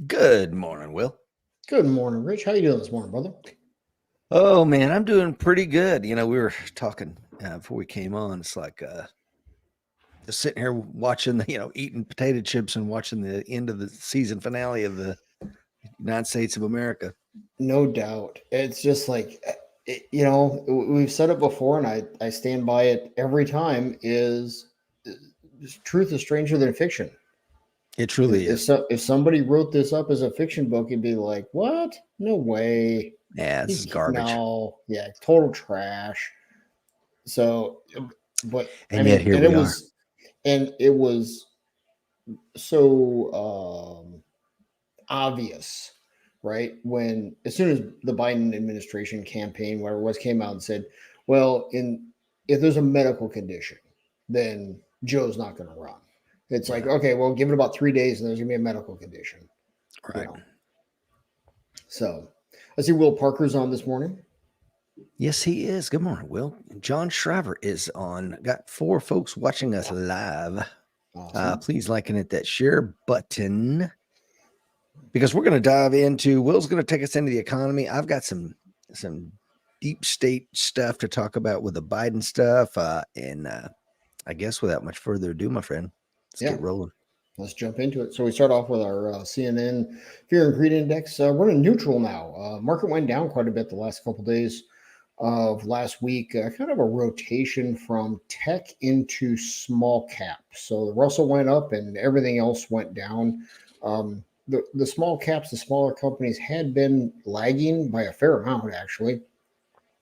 Good morning, Will. Good morning, Rich. How you doing this morning, brother? Oh man, I'm doing pretty good. We were talking before we came on. It's like just sitting here watching eating potato chips and watching the end of the season finale of the United States of America. No doubt. It's just like, we've said it before, and I stand by it every time. Uh, Truth is stranger than fiction. It truly is. If somebody wrote this up as a fiction book, it'd be like, what? No way. Yeah, this is garbage. No, yeah, total trash. So, but I And yet mean, here we are. and it was so obvious, right? When as soon as the Biden administration campaign, whatever it was, came out and said, well, in if there's a medical condition, then Joe's not going to run. It's like, Yeah, okay, well, give it about 3 days and there's going to be a medical condition, you right. know. So I see Will Parker's on this morning. Yes, he is. Good morning, Will. John Shriver is on. Got 4 folks watching us live. Awesome. Please like and hit that share button, because we're going to dive into Will's going to take us into the economy. I've got some deep state stuff to talk about with the Biden stuff, and I guess without much further ado, my friend, let's Yeah, get rolling. let's jump into it. So we start off with our CNN Fear and Greed Index. We're in neutral now. Market went down quite a bit the last couple of days of last week, kind of a rotation from tech into small cap. So the Russell went up and everything else went down. The small caps, the smaller companies had been lagging by a fair amount actually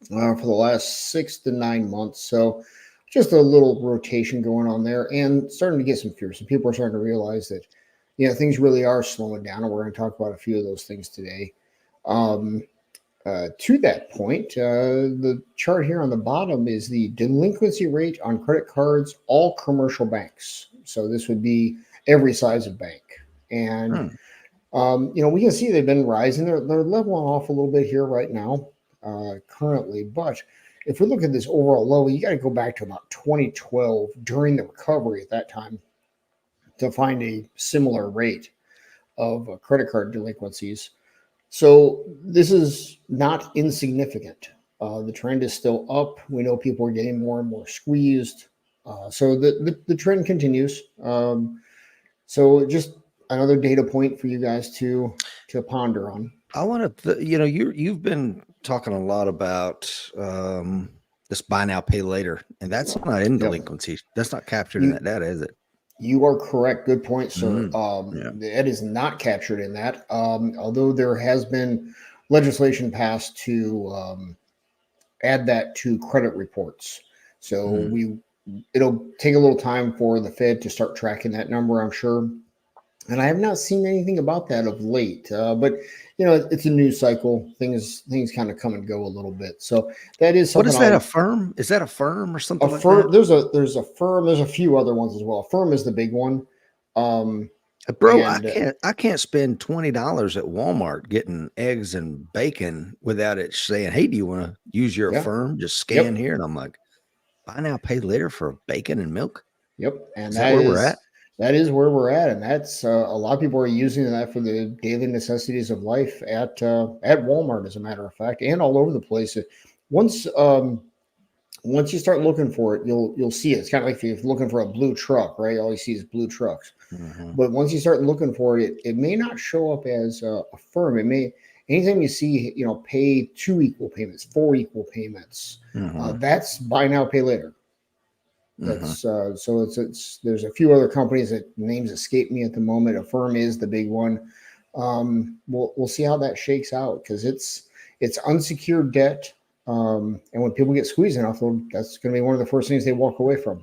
for the last 6 to 9 months. So just a little rotation going on there and starting to get some fear. Some people are starting to realize that, things really are slowing down. And we're going to talk about a few of those things today. Um, to that point, the chart here on the bottom is the delinquency rate on credit cards, all commercial banks. So this would be every size of bank. And, Hmm. we can see they've been rising. They're leveling off a little bit here right now, currently. But if we look at this overall low, you got to go back to about 2012 during the recovery at that time to find a similar rate of credit card delinquencies. So this is not insignificant. The trend is still up. We know people are getting more and more squeezed. So the trend continues. So just another data point for you guys to ponder on. I want to, you've been talking a lot about this buy now, pay later, and that's not in Yep. delinquency. That's not captured in You that data, is it? you are correct. Good point, sir. Yeah. That is not captured in that. Although there has been legislation passed to add that to credit reports. So Mm. it'll take a little time for the Fed to start tracking that number, I'm sure. And I have not seen anything about that of late. But it's a news cycle. Things kind of come and go a little bit. So that is What something is that? A I'll firm? Is that a firm or a something like that? firm. There's a firm. There's a few other ones as well. A firm is the big one. Um, Bro, I and can't I can't spend $20 at Walmart getting eggs and bacon without it saying, "Hey, do you want to use your Yeah, firm? Just scan yep, here." And I'm like, "Buy now, pay later for bacon and milk." yep. And Is that where we're at? that is where we're at, and that's a lot of people are using that for the daily necessities of life at Walmart, as a matter of fact, and all over the place. Once once you start looking for it, you'll see it. It's kind of like if you're looking for a blue truck, right? All you see is blue trucks. Mhm. But once you start looking for it, it may not show up as a firm. It may anytime you see pay 2 equal payments, 4 equal payments. Mhm. That's buy now, pay later. Mhm. That's so it's there's a few other companies that names escape me at the moment. A firm is the big one. We'll see how that shakes out because it's unsecured debt. And when people get squeezed enough, that's going to be one of the first things they walk away from.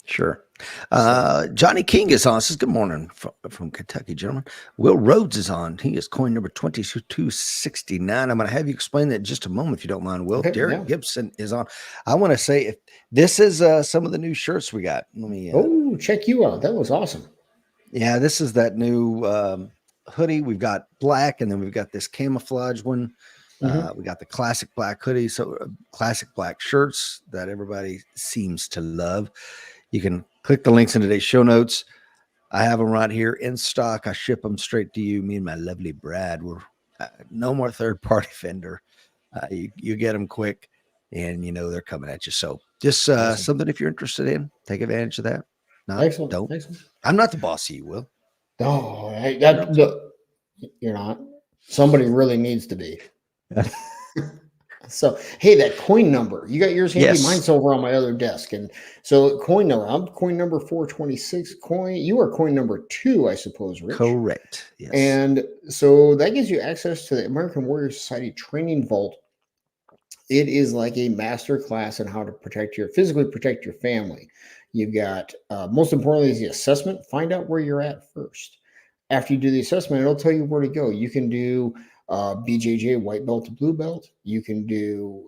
Sure. So Johnny King is on. Says, "Good morning from Kentucky, gentlemen." Will Rhodes is on. He is coin number 2269. I'm going to have you explain that in just a moment, if you don't mind, Will. okay, yeah. Derek Gibson is on. I want to say, if this is some of the new shirts we got. Let me, Oh, check you out. That was awesome. yeah, this is that new hoodie. We've got black, and then we've got this camouflage one. Hmm. We got the classic black hoodie, so classic black shirts that everybody seems to love. You can click the links in today's show notes. I have them right here in stock. I ship them straight to you. Me and my lovely Brad. We're no more third party vendor. You get them quick, and they're coming at you. So just Awesome. something if you're interested in, take advantage of that. Not Excellent. don't. Excellent. I'm not the boss of you, Will. Oh, you're not. Somebody really needs to be. So, hey, that coin number, you got yours handy? Yes. Mine's over on my other desk. And so, coin number, I'm coin number 426. Coin, you are coin number 2, I suppose, Rich. Correct. Yes. And so that gives you access to the American Warrior Society Training Vault. It is like a master class on how to physically protect your family. You've got, most importantly, is the assessment. Find out where you're at first. After you do the assessment, it'll tell you where to go. You can do BJJ, white belt to blue belt. You can do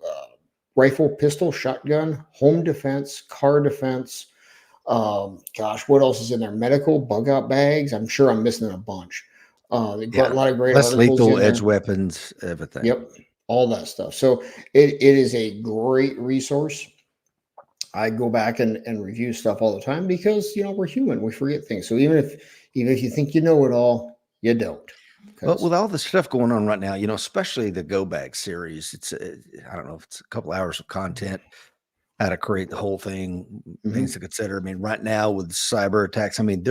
rifle, pistol, shotgun, home defense, car defense. What else is in there? Medical, bug out bags. I'm sure I'm missing a bunch. They've got a lot of great less articles lethal in there. edge weapons, everything. Yep, all that stuff. So it is a great resource. I go back and review stuff all the time because we're human. We forget things. So even if you think you know it all, you don't. Well, with all the stuff going on right now, especially the Go Bag series, it's I don't know if it's a couple hours of content, how to create the whole thing, things to consider. I mean, right now with cyber attacks, I mean,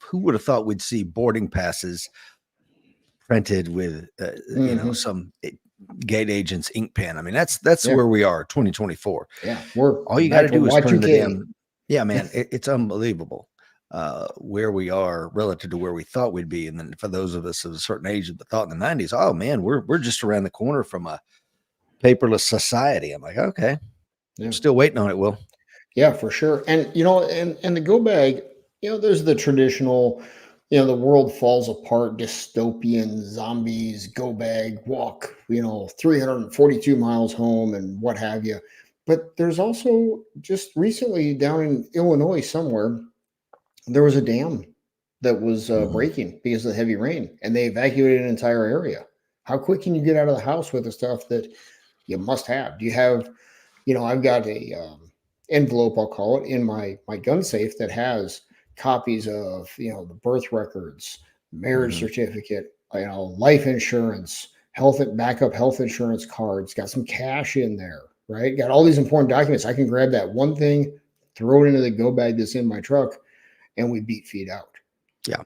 who would have thought we'd see boarding passes printed with some gate agent's ink pen? I mean, that's where we are, 2024. Yeah, all you got to do is turn the damn. Yeah, man, it's unbelievable. Where we are relative to where we thought we'd be. And then for those of us of a certain age that thought in the 90s, oh man, we're just around the corner from a paperless society. I'm like, okay, I'm still waiting on it, Will. Yeah, for sure. And and the Go Bag, there's the traditional, the world falls apart, dystopian zombies, Go Bag, walk, 342 miles home and what have you. But there's also just recently down in Illinois somewhere, there was a dam that was breaking because of the heavy rain, and they evacuated an entire area. How quick can you get out of the house with the stuff that you must have? Do you have, I've got a envelope, I'll call it, in my gun safe that has copies of, the birth records, marriage certificate, life insurance, backup health insurance cards, got some cash in there, right? Got all these important documents. I can grab that one thing, throw it into the Go Bag that's in my truck, and we beat feet out. Yeah.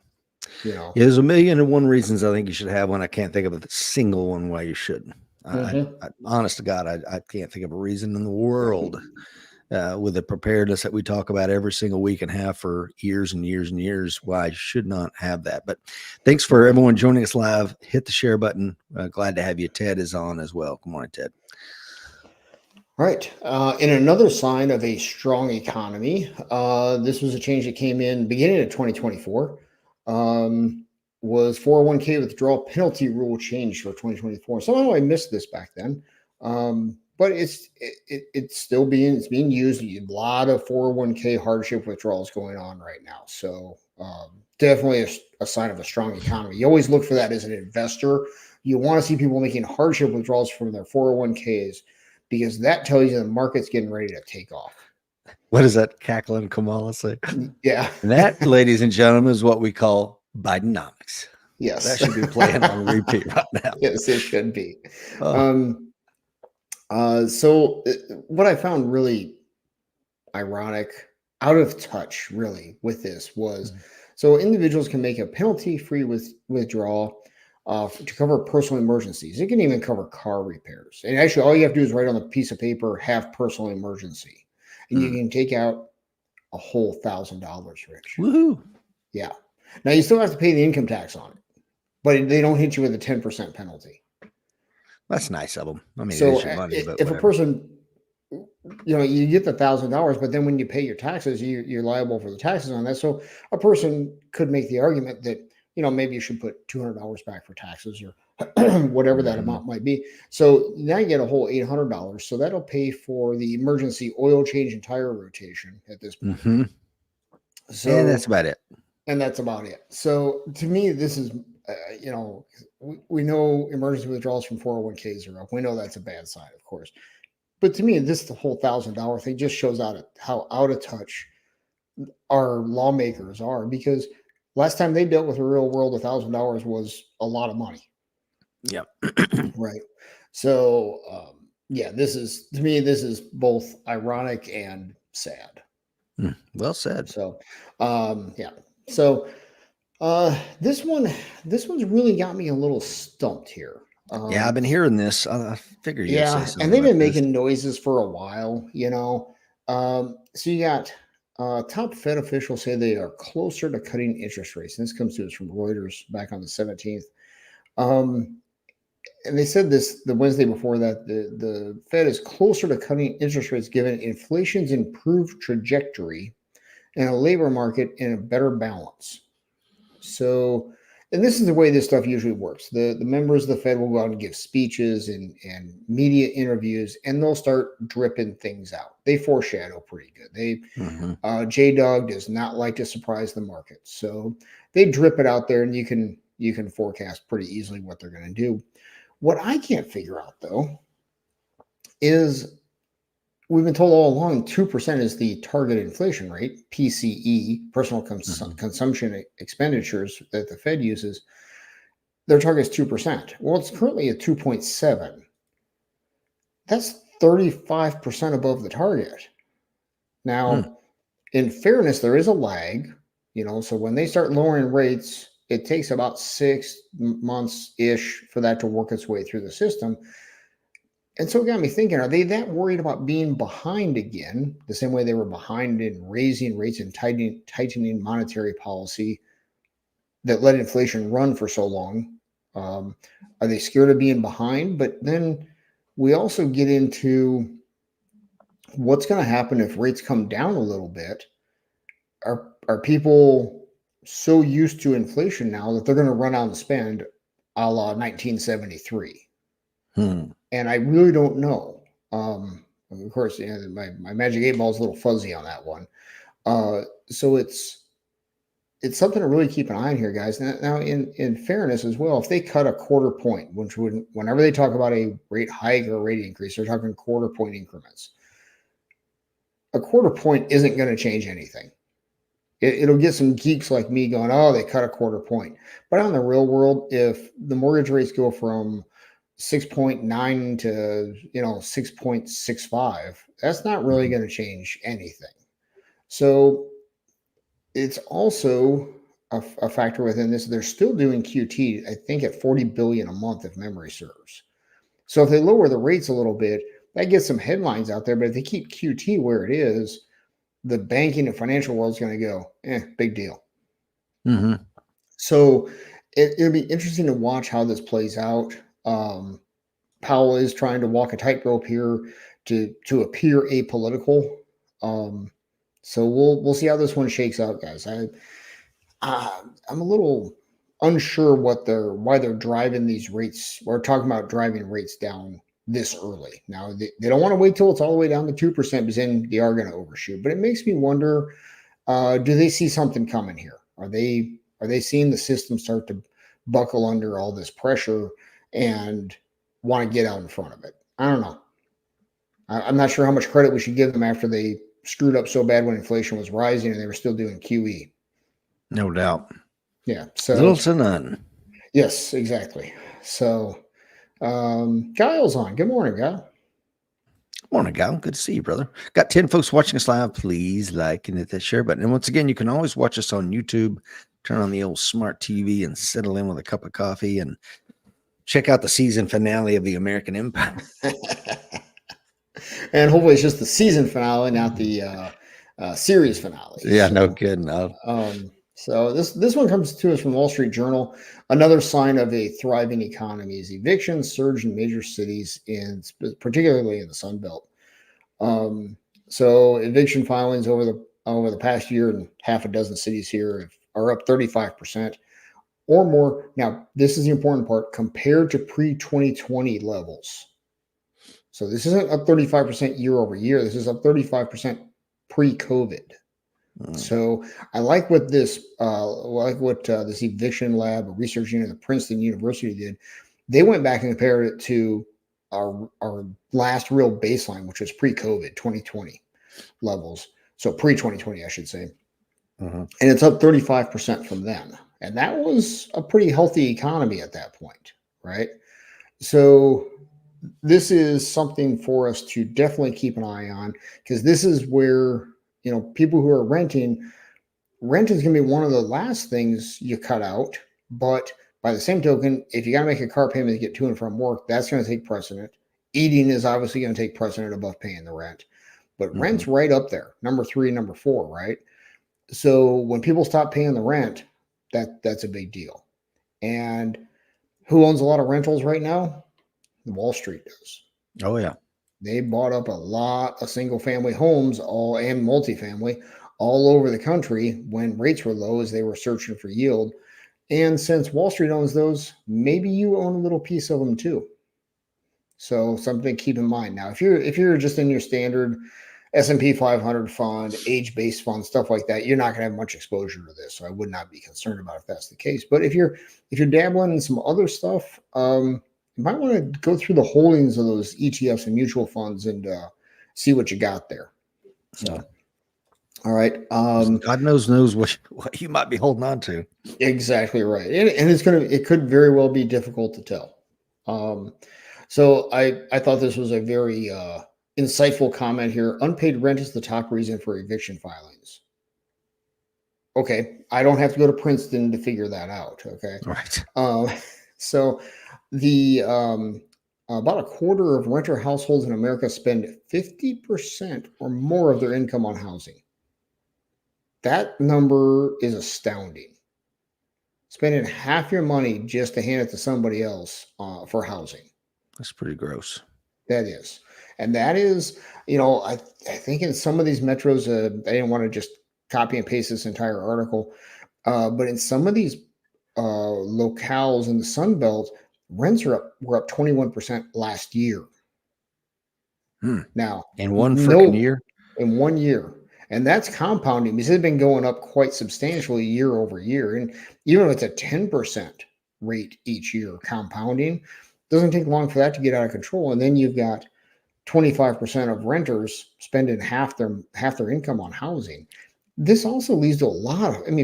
Yeah, there's 1,000,001 reasons I think you should have one. I can't think of a single one why you shouldn't. I honest to God, I can't think of a reason in the world with the preparedness that we talk about every single week and have for years and years and years why I should not have that. But thanks for everyone joining us live. Hit the share button. Glad to have you. Ted is on as well. Good morning, Ted. All right. In another sign of a strong economy, this was a change that came in beginning of 2024, was 401k withdrawal penalty rule change for 2024. Somehow I missed this back then, but it's still being used. A lot of 401k hardship withdrawals going on right now. So definitely a sign of a strong economy. You always look for that as an investor. You want to see people making hardship withdrawals from their 401ks. Because that tells you the market's getting ready to take off. What does that cackling Kamala say? Yeah. And that, ladies and gentlemen, is what we call Bidenomics. Yes. That should be playing on repeat right now. Yes, it should be. So what I found really ironic, out of touch really with this was, so individuals can make a penalty-free withdrawal to cover personal emergencies. It can even cover car repairs. And actually, all you have to do is write on a piece of paper, have personal emergency. And you can take out a whole $1,000, Rich. Woohoo. Yeah. Now, you still have to pay the income tax on it, but they don't hit you with a 10% penalty. That's nice of them. I mean, so it is your money, but if a person, you get the $1,000, but then when you pay your taxes, you're liable for the taxes on that. So a person could make the argument that, maybe you should put $200 back for taxes or whatever that amount might be. So now you get a whole $800. So that'll pay for the emergency oil change and tire rotation at this point. So and that's about it. And that's about it. So to me, this is, we know emergency withdrawals from 401ks are up. We know that's a bad sign, of course. But to me, the whole $1,000 thing just shows how out of touch our lawmakers are, because last time they dealt with the real world, $1,000 was a lot of money. Yep. Right. So, yeah, this is, to me, this is both ironic and sad. Well said. So, yeah. So, this one's really got me a little stumped here. Yeah, I've been hearing this. I figure you'd say Yeah, something and they've about been this. making noises for a while, you know. So you got top Fed officials say they are closer to cutting interest rates. And this comes to us from Reuters back on the 17th. Um, and they said this the Wednesday before that the Fed is closer to cutting interest rates given inflation's improved trajectory and a labor market in a better balance. So, and this is the way this stuff usually works. The members of the Fed will go out and give speeches and media interviews, and they'll start dripping things out. They foreshadow pretty good. J Dog does not like to surprise the market, so they drip it out there, and you can forecast pretty easily what they're going to do. What I can't figure out though is we've been told all along 2% is the target inflation rate, PCE, personal consumption expenditures that the Fed uses. Their target is 2%. Well, it's currently at 2.7. That's 35% above the target. Now, in fairness, there is a lag, you know, so when they start lowering rates, it takes about 6 months ish for that to work its way through the system. And so it got me thinking, are they that worried about being behind again, the same way they were behind in raising rates and tightening monetary policy that let inflation run for so long? Are they scared of being behind? But then we also get into what's going to happen if rates come down a little bit. Are people so used to inflation now that they're going to run out and spend a la 1973? And I really don't know. Of course, you know, my magic 8 ball is a little fuzzy on that one. So it's something to really keep an eye on here, guys. Now, in fairness as well, if they cut a quarter point, which would, whenever they talk about a rate hike or a rate increase, they're talking quarter point increments. A quarter point isn't going to change anything. It'll get some geeks like me going, oh, they cut a quarter point. But on the real world, if the mortgage rates go from 6.9 to 6.65, that's not really going to change anything. So it's also a factor within this. They're still doing QT, I think, at 40 billion a month if memory serves. So if they lower the rates a little bit, that gets some headlines out there. But if they keep QT where it is, the banking and financial world is going to go, big deal. So it'll be interesting to watch how this plays out. Powell is trying to walk a tightrope here to appear apolitical. So we'll see how this one shakes out, guys. I'm a little unsure why they're driving these rates or talking about driving rates down this early. Now they don't want to wait till it's all the way down to 2% because then they are going to overshoot. But it makes me wonder: do they see something coming here? Are they seeing the system start to buckle under all this pressure and want to get out in front of it? I don't know. I'm not sure how much credit we should give them after they screwed up so bad when inflation was rising and they were still doing QE. No doubt. Yeah. So little to none. Yes, exactly. So Giles on. Good morning, Guy. Morning, Gal. Good to see you, brother. Got 10 folks watching us live. Please like and hit that share button. And once again, you can always watch us on YouTube. Turn on the old smart TV and settle in with a cup of coffee and check out the season finale of the American Empire. And hopefully it's just the season finale, not the series finale. Yeah, so, no kidding. So this one comes to us from Wall Street Journal. Another sign of a thriving economy is evictions surge in major cities, particularly in the Sun Belt. So eviction filings over the past year in half a dozen cities here are up 35% or more. Now, this is the important part, compared to pre-2020 levels. So this isn't up 35% year over year. This is up 35% pre-COVID. So I like what this this eviction lab, a research unit at Princeton University did. They went back and compared it to our last real baseline, which was pre-COVID 2020 levels. So pre-2020, I should say. Mhm. and it's up 35% from then. And that was a pretty healthy economy at that point, right? So this is something for us to definitely keep an eye on, because this is where, people who are renting, rent is going to be one of the last things you cut out. But by the same token, if you got to make a car payment to get to and from work, that's going to take precedent. Eating is obviously going to take precedent above paying the rent, but Mhm. rent's right up there, number three, number four, right? So when people stop paying the rent, that's a big deal. And who owns a lot of rentals right now? Wall Street does. Oh yeah. They bought up a lot of single family homes, all and multifamily, all over the country when rates were low, as they were searching for yield. And since Wall Street owns those, maybe you own a little piece of them too. So something to keep in mind. Now, if you're just in your standard S&P 500 fund, age-based fund, stuff like that, you're not going to have much exposure to this. So I would not be concerned about if that's the case. But if you're dabbling in some other stuff, you might want to go through the holdings of those ETFs and mutual funds and see what you got there. So, Yeah. all right. God knows what you might be holding on to. Exactly right. And it could very well be difficult to tell. Um, so I thought this was a very insightful comment here. Unpaid rent is the top reason for eviction filings. Okay, I don't have to go to Princeton to figure that out. Okay, Right. um, so the about a quarter of renter households in America spend 50% or more of their income on housing. That number is astounding. Spending half your money just to hand it to somebody else for housing. That's pretty gross. That is. And that is, I think in some of these metros, I didn't want to just copy and paste this entire article, but in some of these locales in the Sun Belt, rents were up 21% last year. Hmm. Now, In one freaking no, year. in 1 year. And that's compounding because they've been going up quite substantially year over year. And even if it's a 10% rate each year compounding, doesn't take long for that to get out of control. And then you've got 25% of renters spending half their income on housing. This also leads to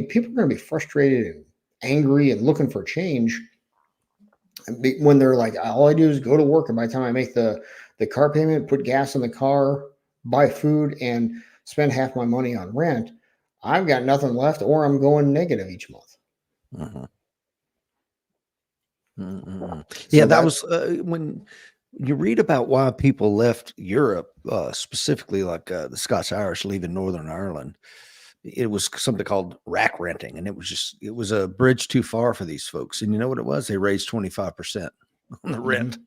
people are going to be frustrated and angry and looking for change when they're like, all I do is go to work, and by the time I make the car payment, put gas in the car, buy food, and spend half my money on rent, I've got nothing left, or I'm going negative each month. Mhm. Mm-mm. Yeah, So that was when you read about why people left Europe, specifically like the Scots Irish leaving Northern Ireland. It was something called rack renting, and it was a bridge too far for these folks. And you know what it was? They raised 25% on the rent,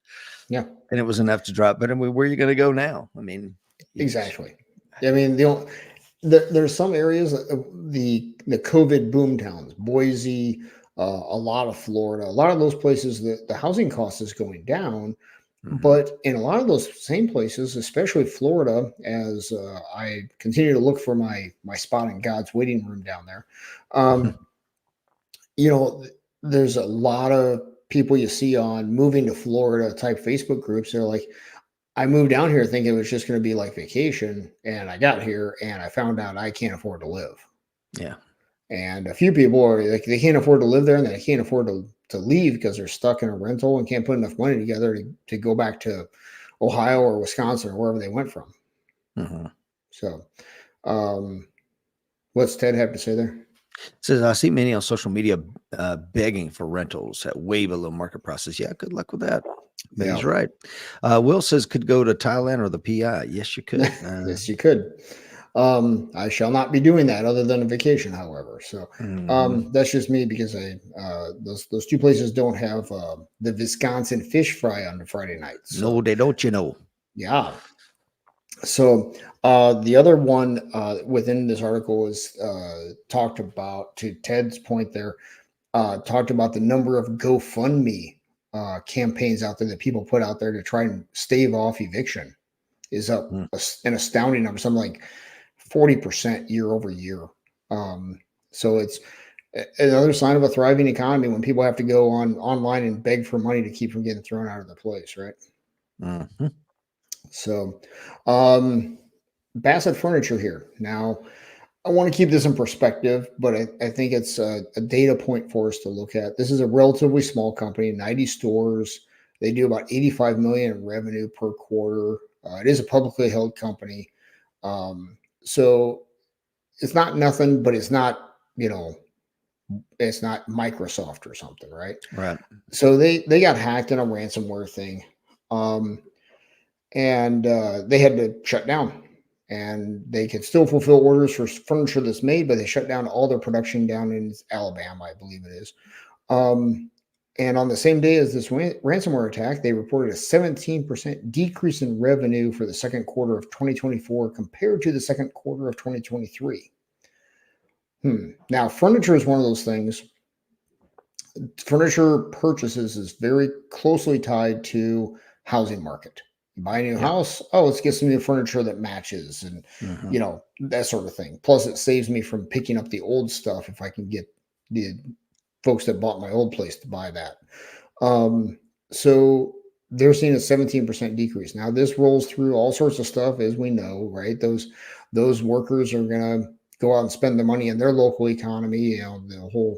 yeah, and it was enough to drop. But I mean, where are you going to go now? I mean, exactly. I mean, there's some areas, the COVID boom towns, Boise, a lot of Florida, a lot of those places, the housing cost is going down. Mhm. But in a lot of those same places, especially Florida, as I continue to look for my spot in God's waiting room down there, um, you know, there's a lot of people you see on moving to Florida type Facebook groups. They're like, I moved down here thinking it was just going to be like vacation, and I got here and I found out I can't afford to live. Yeah. And a few people are like, they can't afford to live there, and they can't afford to leave because they're stuck in a rental and can't put enough money together to go back to Ohio or Wisconsin or wherever they went from. Mhm. So, um, what's Ted have to say there? Says I see many on social media begging for rentals at way below market prices. Yeah, good luck with that. But Yeah, he's right. Will says could go to Thailand or the PI. Yes, you could. yes, you could. I shall not be doing that other than a vacation, however. So Mhm. that's just me because I those two places don't have the Wisconsin fish fry on the Friday nights. So No, they don't. You know. yeah. So the other one within this article is talked about, to Ted's point there, talked about the number of GoFundMe campaigns out there that people put out there to try and stave off eviction is up Mm. an astounding number, something like 40% year over year. So it's another sign of a thriving economy when people have to go online and beg for money to keep from getting thrown out of the place, right? Mhm. So, um, Bassett Furniture here. Now, I want to keep this in perspective, but I think it's a data point for us to look at. This is a relatively small company, 90 stores. They do about 85 million in revenue per quarter. It is a publicly held company. So it's not nothing, but it's not, it's not Microsoft or something, right? Right. So they got hacked in a ransomware thing. And they had to shut down, and they could still fulfill orders for furniture that's made, but they shut down all their production down in Alabama, I believe it is. And on the same day as this ransomware attack, they reported a 17% decrease in revenue for the second quarter of 2024 compared to the second quarter of 2023. Now, furniture is one of those things. Furniture purchases is very closely tied to housing market. You buy a new house, let's get some new furniture that matches, and that sort of thing. Plus, it saves me from picking up the old stuff if I can get the folks that bought my old place to buy that. So they're seeing a 17% decrease. Now, this rolls through all sorts of stuff, as we know, right? Those workers are going to go out and spend the money in their local economy, the whole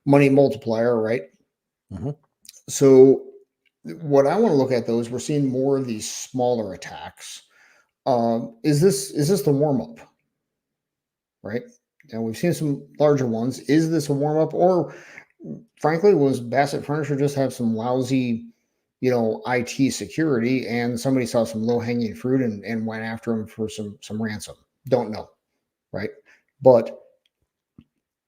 money multiplier, right? So what I want to look at, though, is we're seeing more of these smaller attacks. Is this the warm up? Right now, we've seen some larger ones. Is this a warm up, or frankly, was Bassett Furniture just have some lousy, IT security, and somebody saw some low hanging fruit and went after them for some ransom? Don't know, right? But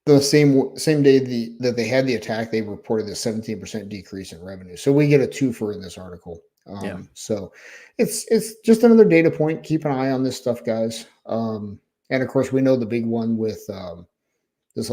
the same day that they had the attack, they reported a 17% decrease in revenue. So we get a twofer in this article. So it's just another data point. Keep an eye on this stuff, guys. And of course, we know the big one with this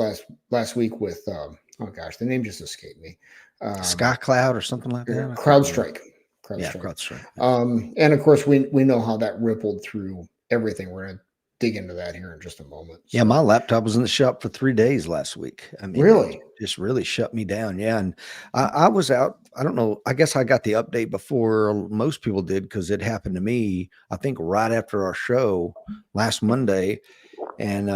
last week with oh gosh, the name just escaped me. SkyCloud or something like that. CrowdStrike. CrowdStrike. And of course, we know how that rippled through everything. We're gonna dig into that here in just a moment. Yeah, my laptop was in the shop for 3 days last week. I mean, really, it just really shut me down. Yeah, and I was out. I don't know. I guess I got the update before most people did, because it happened to me, I think, right after our show last Monday. And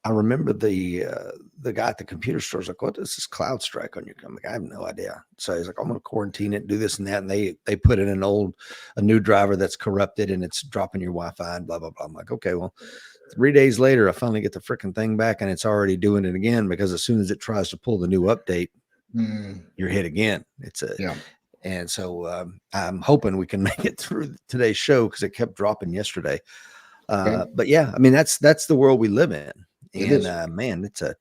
I remember the guy at the computer store was like, "What is this CloudStrike on your?" I'm like, "I have no idea." So he's like, "I'm going to quarantine it, do this and that." And they put in a new driver that's corrupted, and it's dropping your Wi-Fi and blah blah blah. I'm like, okay, well, 3 days later, I finally get the freaking thing back, and it's already doing it again, because as soon as it tries to pull the new update, you're hit again. And so I'm hoping we can make it through today's show, because it kept dropping yesterday. But yeah, I mean, that's the world we live in. And man, it's a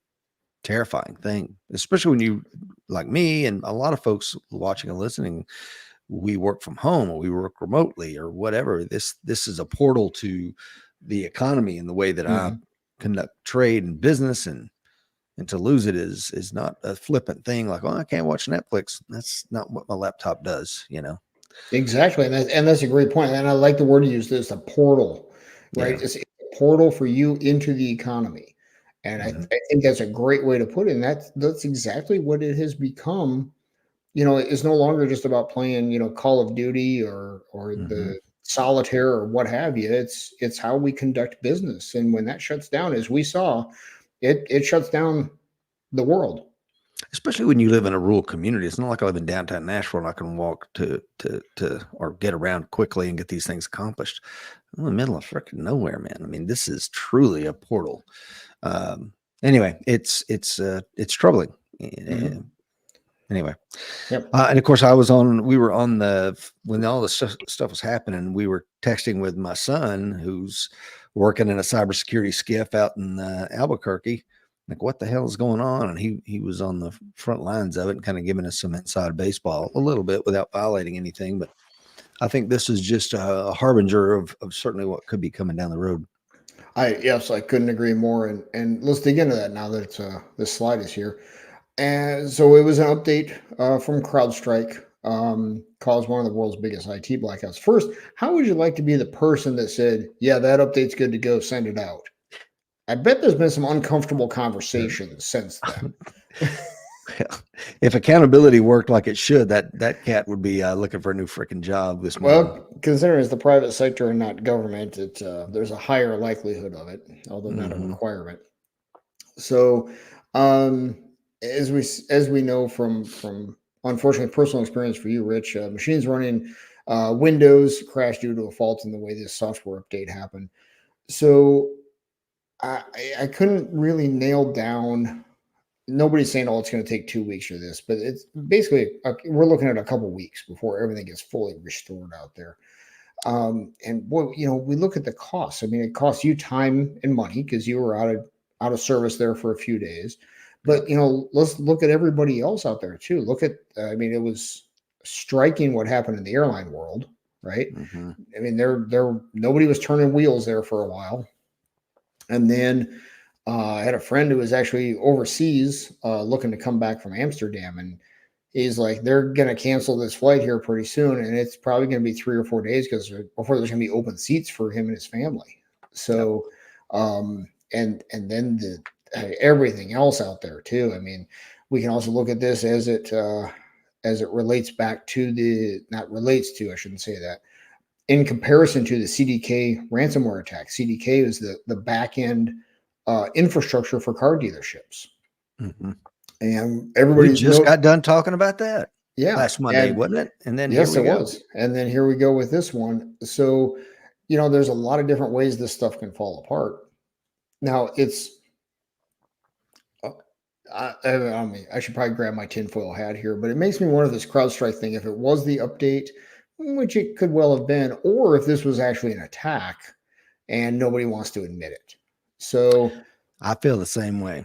terrifying thing, especially when you, like me and a lot of folks watching and listening, we work from home or we work remotely or whatever. This is a portal to the economy and the way that I conduct trade and business, and to lose it is not a flippant thing like, oh, I can't watch Netflix. That's not what my laptop does, Exactly. And that's a great point. And I like the word you used, this, a portal, right? It's a portal for you into the economy. And I think that's a great way to put it. And that's exactly what it has become. It's no longer just about playing, Call of Duty or the solitaire or what have you. It's how we conduct business. And when that shuts down, as we saw, it shuts down the world. Especially when you live in a rural community. It's not like I live in downtown Nashville and I can walk to or get around quickly and get these things accomplished. I'm in the middle of freaking nowhere, man. I mean, this is truly a portal. Anyway, it's troubling. Anyway, and of course, we were on when all this stuff was happening, we were texting with my son, who's working in a cybersecurity skiff out in Albuquerque. Like, what the hell is going on? And he was on the front lines of it and kind of giving us some inside baseball a little bit without violating anything. But I think this is just a harbinger of certainly what could be coming down the road. Yes, I couldn't agree more. And let's dig into that now that this slide is here. And so it was an update from CrowdStrike, caused one of the world's biggest IT blackouts. First, how would you like to be the person that said, yeah, that update's good to go, send it out? I bet there's been some uncomfortable conversations since then. If accountability worked like it should, that cat would be looking for a new freaking job this morning. Well, considering it's the private sector and not government, there's a higher likelihood of it, although not a requirement. So, um, as we know from unfortunately personal experience for you, Rich, machines running Windows crashed due to a fault in the way this software update happened. So I couldn't really nail down. Nobody's saying, "Oh, it's going to take 2 weeks for this," but it's basically we're looking at a couple weeks before everything gets fully restored out there. And boy, we look at the costs. I mean, it costs you time and money because you were out of service there for a few days. But let's look at everybody else out there too. Look at, I mean, it was striking what happened in the airline world, right? I mean, nobody was turning wheels there for a while, and then I had a friend who was actually overseas looking to come back from Amsterdam, and he's like, they're going to cancel this flight here pretty soon, and it's probably going to be 3 or 4 days before there's going to be open seats for him and his family. So, and then everything else out there too. I mean, we can also look at this as it relates back to I shouldn't say that. In comparison to the CDK ransomware attack, CDK is the back end infrastructure for car dealerships. And everybody just got done talking about that. Yeah. Last Monday, wasn't it? And then yes, it was. And then here we go with this one. So, there's a lot of different ways this stuff can fall apart. Now it's, I mean, I should probably grab my tinfoil hat here, but it makes me wonder this CrowdStrike thing, if it was the update, which it could well have been, or if this was actually an attack and nobody wants to admit it. So I feel the same way.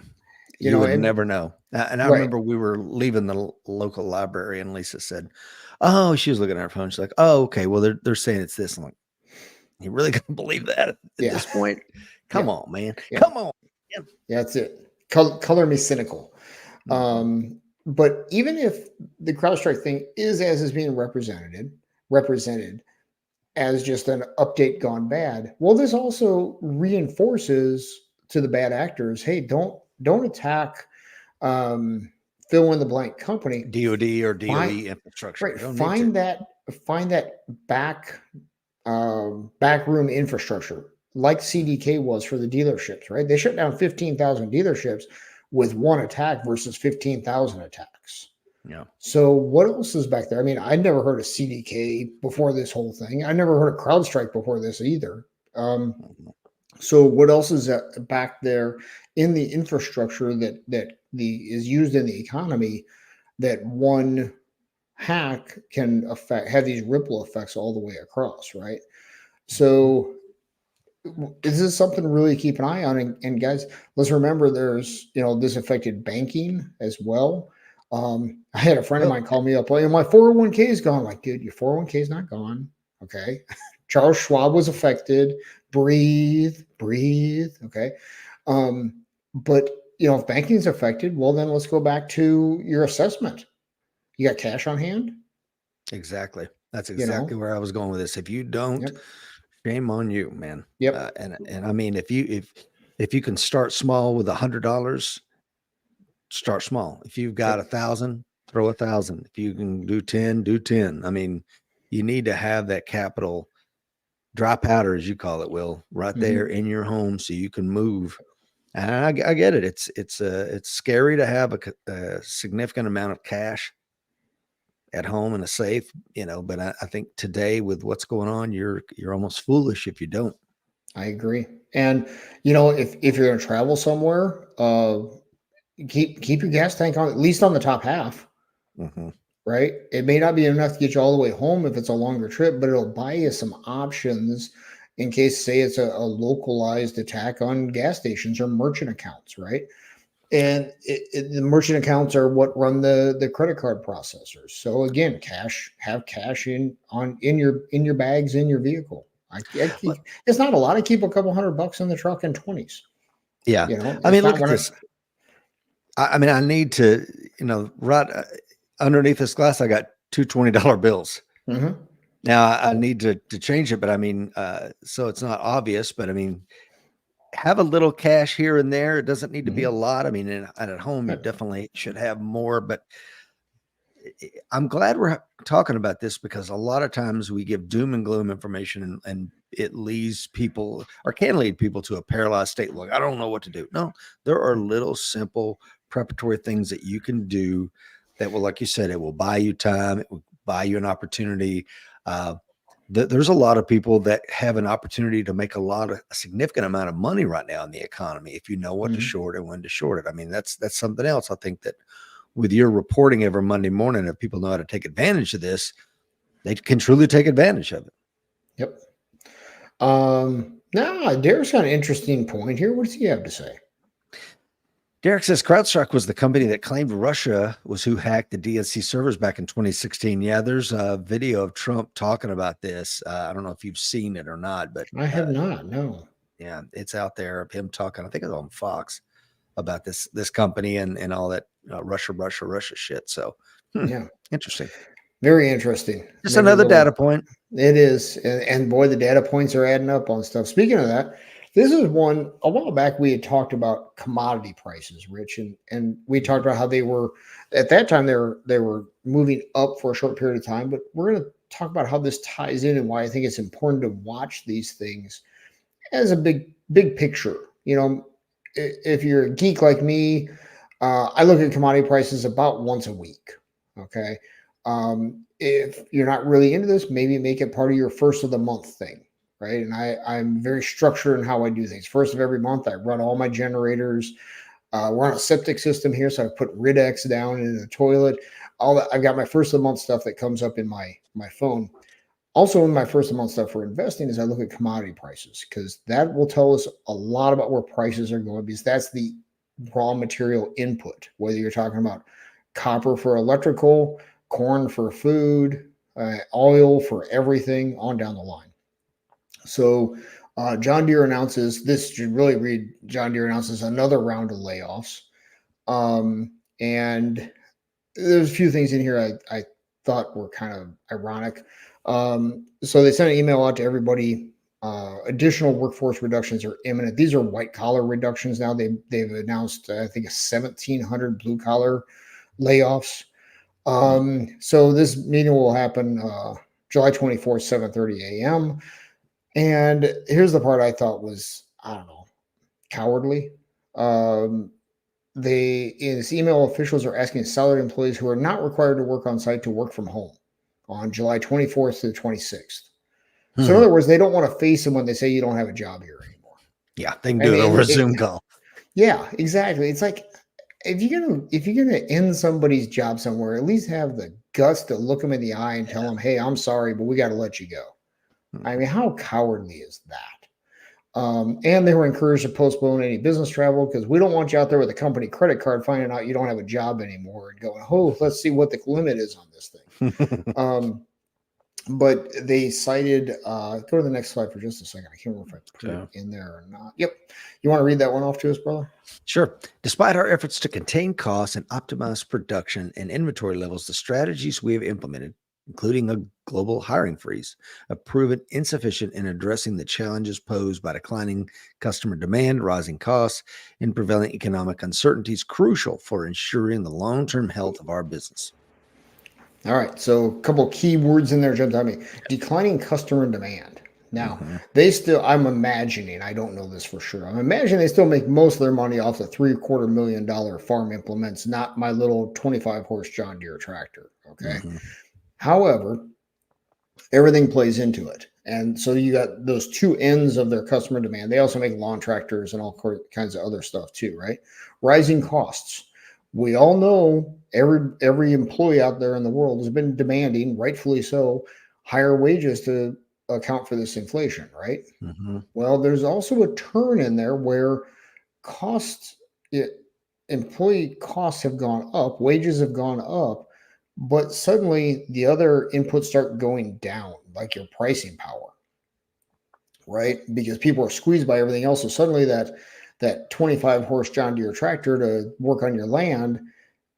You would never know. And I remember we were leaving the local library and Lisa said, oh, she was looking at her phone. She's like, oh, okay. Well, they're saying it's this. I'm like, you really gonna believe that at this point? Come on, man. Come on. Yeah, that's it. Color me cynical. But even if the CrowdStrike thing is as is being represented as just an update gone bad, well, this also reinforces to the bad actors, hey, don't attack fill in the blank company, DoD or DOE infrastructure. Right. Find that backroom infrastructure like CDK was for the dealerships, right? They shut down 15,000 dealerships with one attack versus 15,000 attacks. Yeah. So what else is back there? I mean, I never heard of CDK before this whole thing. I never heard of CrowdStrike before this either. So what else is back there in the infrastructure that is used in the economy that one hack can have these ripple effects all the way across, right? So is this something to really keep an eye on? And guys, let's remember there's, this affected banking as well. I had a friend of mine call me up, well, my 401k is gone. I'm like, dude, your 401k is not gone. Okay. Charles Schwab was affected. Breathe. Okay. But if banking is affected, well, then let's go back to your assessment. You got cash on hand? Exactly. That's exactly where I was going with this. If you don't, shame on you, man. Yep. And I mean, if you can start small with $100, start small. If you've got 1,000, throw 1,000. If you can do 10, do 10. I mean, you need to have that capital dry powder, as you call it, Will, right there in your home so you can move. And I get it. It's scary to have a significant amount of cash at home in a safe, but I think today with what's going on, you're almost foolish if you don't. I agree. And if you're going to travel somewhere, keep your gas tank on, at least on the top half. Right? It may not be enough to get you all the way home if it's a longer trip, but it'll buy you some options in case, say, it's a localized attack on gas stations or merchant accounts, right? And the merchant accounts are what run the credit card processors. So again, have cash in your bags in your vehicle. It's not a lot. I keep a couple $100 in the truck and 20s. Yeah, I mean, look at this. I mean, I need to, right underneath this glass, I got two $20 bills. Now I need to change it, but I mean, so it's not obvious, but I mean, have a little cash here and there. It doesn't need to be a Mhm. lot. I mean, and at home, you Right. definitely should have more, but I'm glad we're talking about this because a lot of times we give doom and gloom information and it leads people or can lead people to a paralyzed state. Like, I don't know what to do. No, there are little simple preparatory things that you can do that will, like you said, it will buy you time. It will buy you an opportunity. Uh, there's a lot of people that have an opportunity to make a significant amount of money right now in the economy if you know what to Mhm. short and when to short it. I mean, that's something else. I think that with your reporting every Monday morning, if people know how to take advantage of this, they can truly take advantage of it. Yep. Now Derek's got an interesting point here. What does he have to say? Derek says CrowdStrike was the company that claimed Russia was who hacked the DNC servers back in 2016. Yeah, there's a video of Trump talking about this. I don't know if you've seen it or not, but I have not. No. yeah, it's out there of him talking. I think it's on Fox about this company and all that Russia shit. So Yeah. interesting. Very interesting. Just Maybe a another data little. point. It is, and boy, the data points are adding up on stuff. Speaking of that, this is one a while back we had talked about commodity prices, Rich, and we talked about how they were at that time they were moving up for a short period of time. But we're going to talk about how this ties in and why I think it's important to watch these things as a big picture. If you're a geek like me, I look at commodity prices about once a week. Okay. If you're not really into this, maybe make it part of your first of the month thing, right? And I'm very structured in how I do things. First of every month, I run all my generators. We're on a septic system here, so I put Ridex down in the toilet. All that I've got my first of the month stuff that comes up in my phone. Also, in my first of the month stuff for investing is I look at commodity prices because that will tell us a lot about where prices are going because that's the raw material input, whether you're talking about copper for electrical, corn for food, oil for everything on down the line. So John Deere announces this should really read John Deere announces another round of layoffs. And there's a few things in here I thought were kind of ironic. So they sent an email out to everybody. Additional workforce reductions are imminent. These are white collar reductions now. They've announced I think 1,700 blue collar layoffs. So this meeting will happen July 24th, 7:30 a.m. And here's the part I thought was I don't know cowardly. Um, they in this email officials are asking salaried employees who are not required to work on site to work from home on July 24th to the 26th. So in Hmm. other words, they don't want to face them when they say you don't have a job here anymore. Yeah, they can do And, it over a and Zoom call. yeah, exactly. It's like if you're gonna end somebody's job somewhere, at least have the guts to look them in the eye and tell them, "Hey, I'm sorry, but we got to let you go." I Mhm. mean, how cowardly is that? And they were encouraged to postpone any business travel because we don't want you out there with a company credit card finding out you don't have a job anymore and going, oh, let's see what the limit is on this thing. But they cited, go to the next slide for just a second. I can't remember if I put it So, in there or not. Yep. You want to read that one off to us, brother? sure. Despite our efforts to contain costs and optimize production and inventory levels, the strategies we have implemented, including a global hiring freeze, have proven insufficient in addressing the challenges posed by declining customer demand, rising costs, and prevailing economic uncertainties crucial for ensuring the long-term health of our business. All right. So a couple of key words in there jumped at me. Declining customer demand. Now, Mhm. they still, I'm imagining, I don't know this for sure. I'm imagining they still make most of their money off the $750,000 farm implements, not my little 25 horse John Deere tractor. Okay. Mhm. However, everything plays into it. And so you got those two ends of their customer demand. They also make lawn tractors and all kinds of other stuff too, right? Rising costs. We all know every employee out there in the world has been demanding, rightfully so, higher wages to account for this inflation, right? Mhm. Well, there's also a turn in there where costs, it, employee costs have gone up, wages have gone up, but suddenly the other inputs start going down, like your pricing power, right? Because people are squeezed by everything else. So suddenly that 25 horse John Deere tractor to work on your land,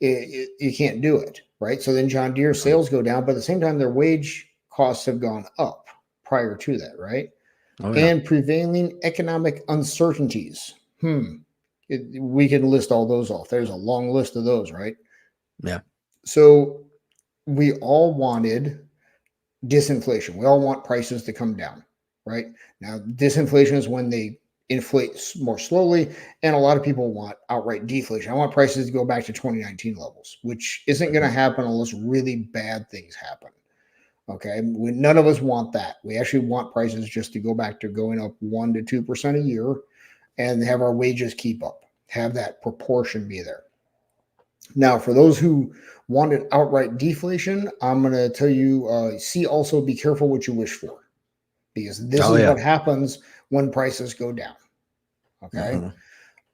you can't do it, right? So then John Deere sales go down, but at the same time, their wage costs have gone up prior to that, right? Oh yeah. and prevailing economic uncertainties. We can list all those off. There's a long list of those, right? Yeah. So we all wanted disinflation. We all want prices to come down, right? Now, disinflation is when they inflate more slowly, and a lot of people want outright deflation. I want prices to go back to 2019 levels, which isn't going to happen unless really bad things happen. Okay, none of us want that. We actually want prices just to go back to going up 1% to 2% a year, and have our wages keep up, have that proportion be there. Now, for those who wanted outright deflation, I'm going to tell you, also be careful what you wish for, because this Oh is yeah. what happens when prices go down. Okay.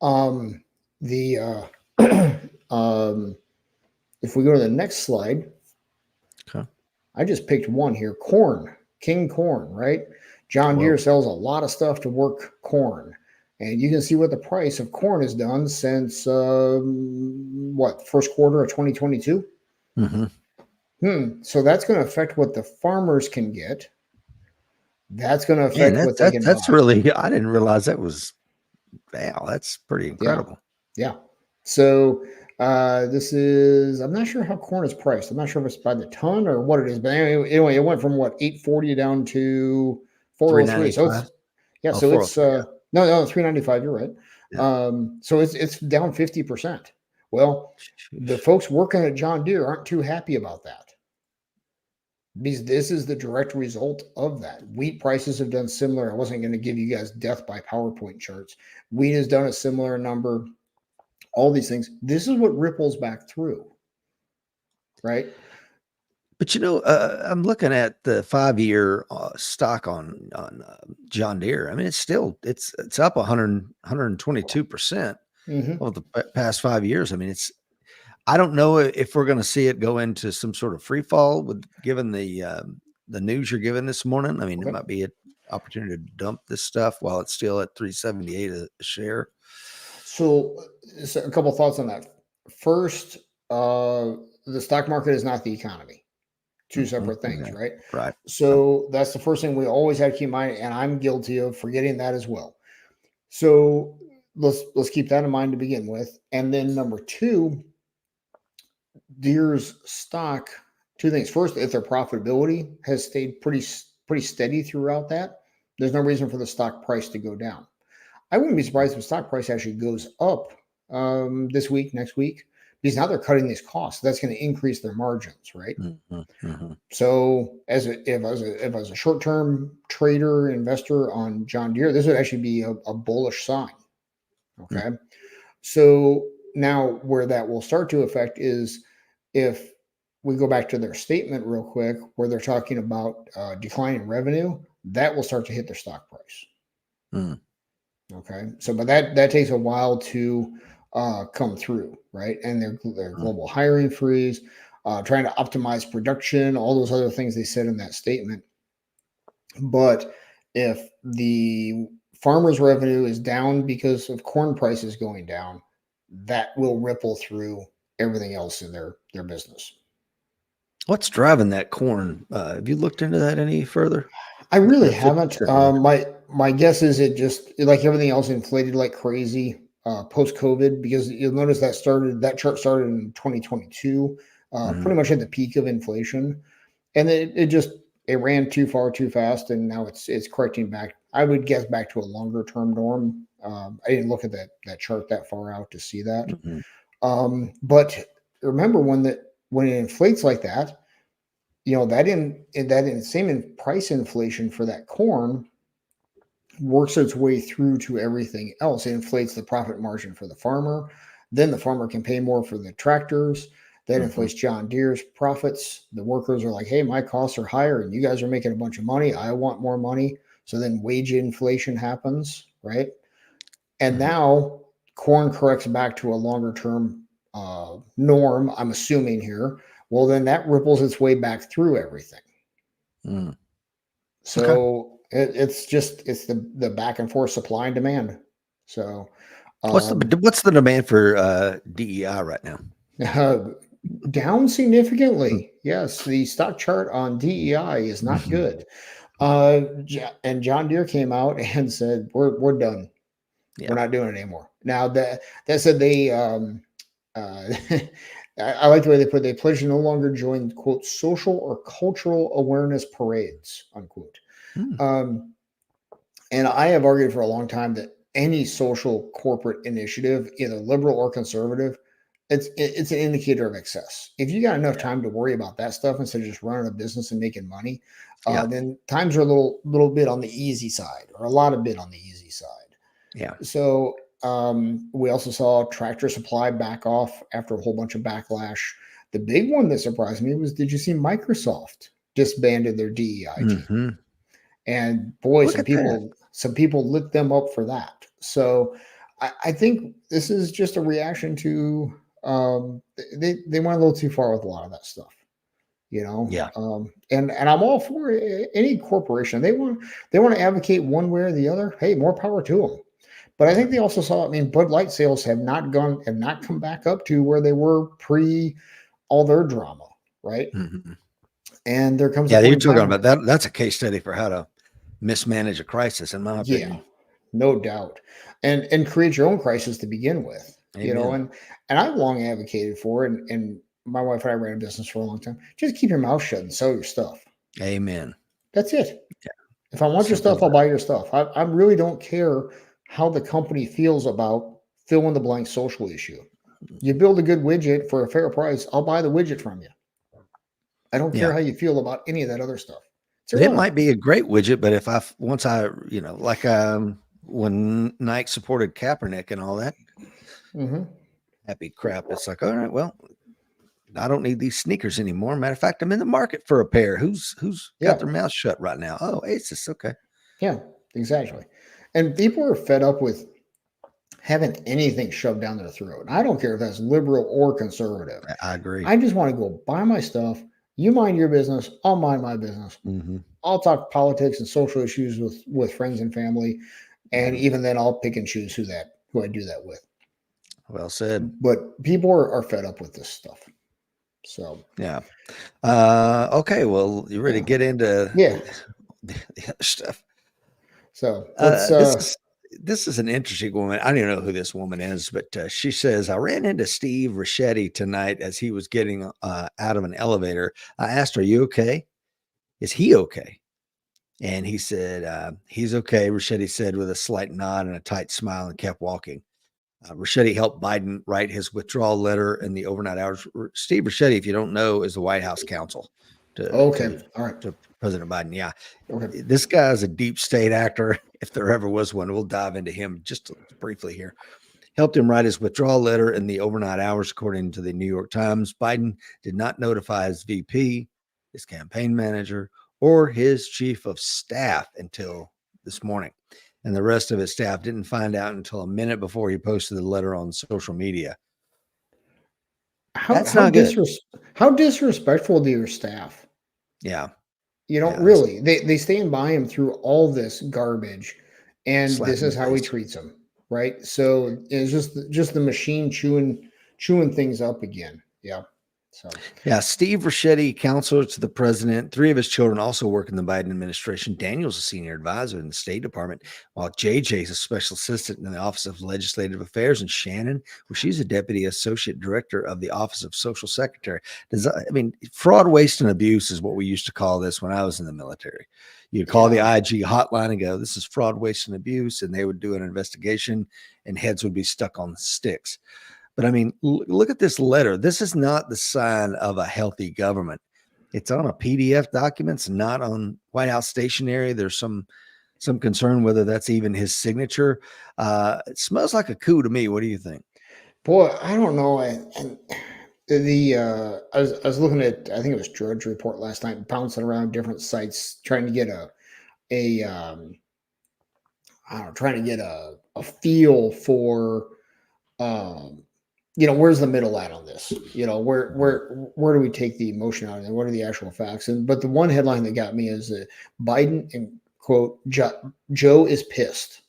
Mhm. The if we go to the next slide, Okay. I just picked one here, corn, king corn, right? John Deere Well, sells a lot of stuff to work corn. And you can see what the price of corn has done since first quarter of 2022. So that's going to affect what the farmers can get. That's going to man, affect what they can that's buy. really, I didn't realize that was, wow, that's pretty Yeah. incredible. Yeah. So this is, I'm not sure how corn is priced. I'm not sure if it's by the ton or what it is, but anyway, it went from 840 down to 403. So it's, 395. yeah, Oh, so it's 403. Yeah. no 395. You're right. Yeah. So it's down 50%. Well, the Sheesh. folks working at John Deere aren't too happy about that, because this is the direct result of that. Wheat prices have done similar. I wasn't going to give you guys death by PowerPoint charts. Wheat has done a similar number. All these things. This is what ripples back through, right? But I'm looking at the 5-year stock on John Deere. I mean, it's up 122% Mm-hmm. over the past 5 years. I mean, I don't know if we're going to see it go into some sort of free fall given the news you're giving this morning. I mean, Okay. it might be an opportunity to dump this stuff while it's still at 378 a share. So a couple thoughts on that. First, the stock market is not the economy. Two separate things, Yeah. right? Right. So that's the first thing we always have to keep in mind, and I'm guilty of forgetting that as well. So let's keep that in mind to begin with. And then number two, Deere's stock, two things. First, if their profitability has stayed pretty steady throughout that, there's no reason for the stock price to go down. I wouldn't be surprised if the stock price actually goes up this week, next week, because now they're cutting these costs. That's going to increase their margins, right? So if I was a short-term trader, investor on John Deere, this would actually be a bullish sign. Okay. So now where that will start to affect is if we go back to their statement real quick, where they're talking about declining revenue, that will start to hit their stock price. Okay. So, but that takes a while to come through, right? And their global hiring freeze, trying to optimize production, all those other things they said in that statement. But if the farmers' revenue is down because of corn prices going down, that will ripple through everything else in their business. What's driving that corn? Have you looked into that any further? I really That haven't. 50% My guess is it just, like everything else, inflated like crazy post COVID, because you'll notice that chart started in 2022, pretty much at the peak of inflation, and it ran too far too fast, and now it's correcting back. I would guess back to a longer term norm. I didn't look at that chart that far out to see that. But remember when it inflates like that, that same price inflation for that corn works its way through to everything else. It inflates the profit margin for the farmer. Then the farmer can pay more for the tractors. That inflates John Deere's profits. The workers are like, hey, my costs are higher and you guys are making a bunch of money. I want more money. So then wage inflation happens, right? And now corn corrects back to a longer term norm, I'm assuming here. Well, then that ripples its way back through everything. So it's the back and forth supply and demand. So what's the demand for DEI right now? Down significantly. Yes, the stock chart on DEI is not good. And John Deere came out and said, we're done. Yeah. We're not doing it anymore. Now that said, they I like the way they pledge to no longer join quote social or cultural awareness parades unquote. Hmm. And I have argued for a long time that any social corporate initiative, either liberal or conservative, it's an indicator of excess. If you got enough Yeah. time to worry about that stuff instead of just running a business and making money, Yeah. then times are a little bit on the easy side, or a lot of bit on the easy side. Yeah. So we also saw Tractor Supply back off after a whole bunch of backlash. The big one that surprised me was, did you see Microsoft disbanded their DEI team? Hmm. And boy, Look at that. some people lit them up for that. So I think this is just a reaction to they went a little too far with a lot of that stuff, you know. Yeah. And I'm all for any corporation. They want to advocate one way or the other. Hey, more power to them. But I think they also saw. I mean, Bud Light sales have not come back up to where they were pre all their drama, right? Hmm. And there comes a Yeah. You're point in talking time. about that. That's a case study for how to mismanage a crisis, in my Yeah, opinion. no doubt. And create your own crisis to begin with, you know, Amen. and I've long advocated for it, and my wife and I ran a business for a long time. Just keep your mouth shut and sell your stuff. Amen. That's it. Yeah. If I want your Simple as stuff, I'll that. buy your stuff. I really don't care how the company feels about fill in the blank social issue. You build a good widget for a fair price, I'll buy the widget from you. I don't care Yeah. how you feel about any of that other stuff. It's It irrelevant. might be a great widget, but if once I, like when Nike supported Kaepernick and all that Hmm. happy crap, it's like, all right, well, I don't need these sneakers anymore. Matter of fact, I'm in the market for a pair. Who's got Yeah. their mouth shut right now? Oh, Asus. Okay. Yeah, exactly. And people are fed up with having anything shoved down their throat. I don't care if that's liberal or conservative. I agree. I just want to go buy my stuff. You mind your business. I'll mind my business. Hmm. I'll talk politics and social issues with friends and family, and even then, I'll pick and choose who I do that with. Well said. But people are fed up with this stuff. So Yeah. Okay. Well, you ready to get into yeah. the other stuff? So let's This is an interesting woman. I don't even know who this woman is, but she says, I ran into Steve Ricchetti tonight as he was getting out of an elevator. I asked, are you okay? Is he okay? And he said, he's okay. Ricchetti said with a slight nod and a tight smile and kept walking. Ricchetti helped Biden write his withdrawal letter in the overnight hours. Steve Ricchetti, if you don't know, is the White House counsel okay. All right. to President Biden. Yeah. Okay. This guy is a deep state actor. If there ever was one, we'll dive into him just briefly here. Helped him write his withdrawal letter in the overnight hours, according to the New York Times. Biden did not notify his VP, his campaign manager, or his chief of staff until this morning. And the rest of his staff didn't find out until a minute before he posted the letter on social media. That's not good. How disrespectful to your staff? Yeah. You know, Yeah, really, they stand by him through all this garbage, and slap this in is the how he face. treats them, right? So it's just the machine chewing things up again. Yeah. So Yeah, Steve Ricchetti, counselor to the president. 3 of his children also work in the Biden administration. Daniel's a senior advisor in the State Department, while JJ is a special assistant in the Office of Legislative Affairs. And Shannon, well, she's a deputy associate director of the Office of Social Secretary. Fraud, waste, and abuse is what we used to call this when I was in the military. You'd call the IG hotline and go, this is fraud, waste, and abuse. And they would do an investigation and heads would be stuck on sticks. But I mean, look at this letter. This is not the sign of a healthy government. It's on a PDF document. It's not on White House stationery. There's some concern whether that's even his signature. It smells like a coup to me. What do you think? boy, I don't know. And I was looking at, I think it was Drudge Report last night, bouncing around different sites trying to get a I don't know, trying to get a feel for um where's the middle at on this? Where do we take the emotion out of it? What are the actual facts? But the one headline that got me is that Biden and quote Joe is pissed,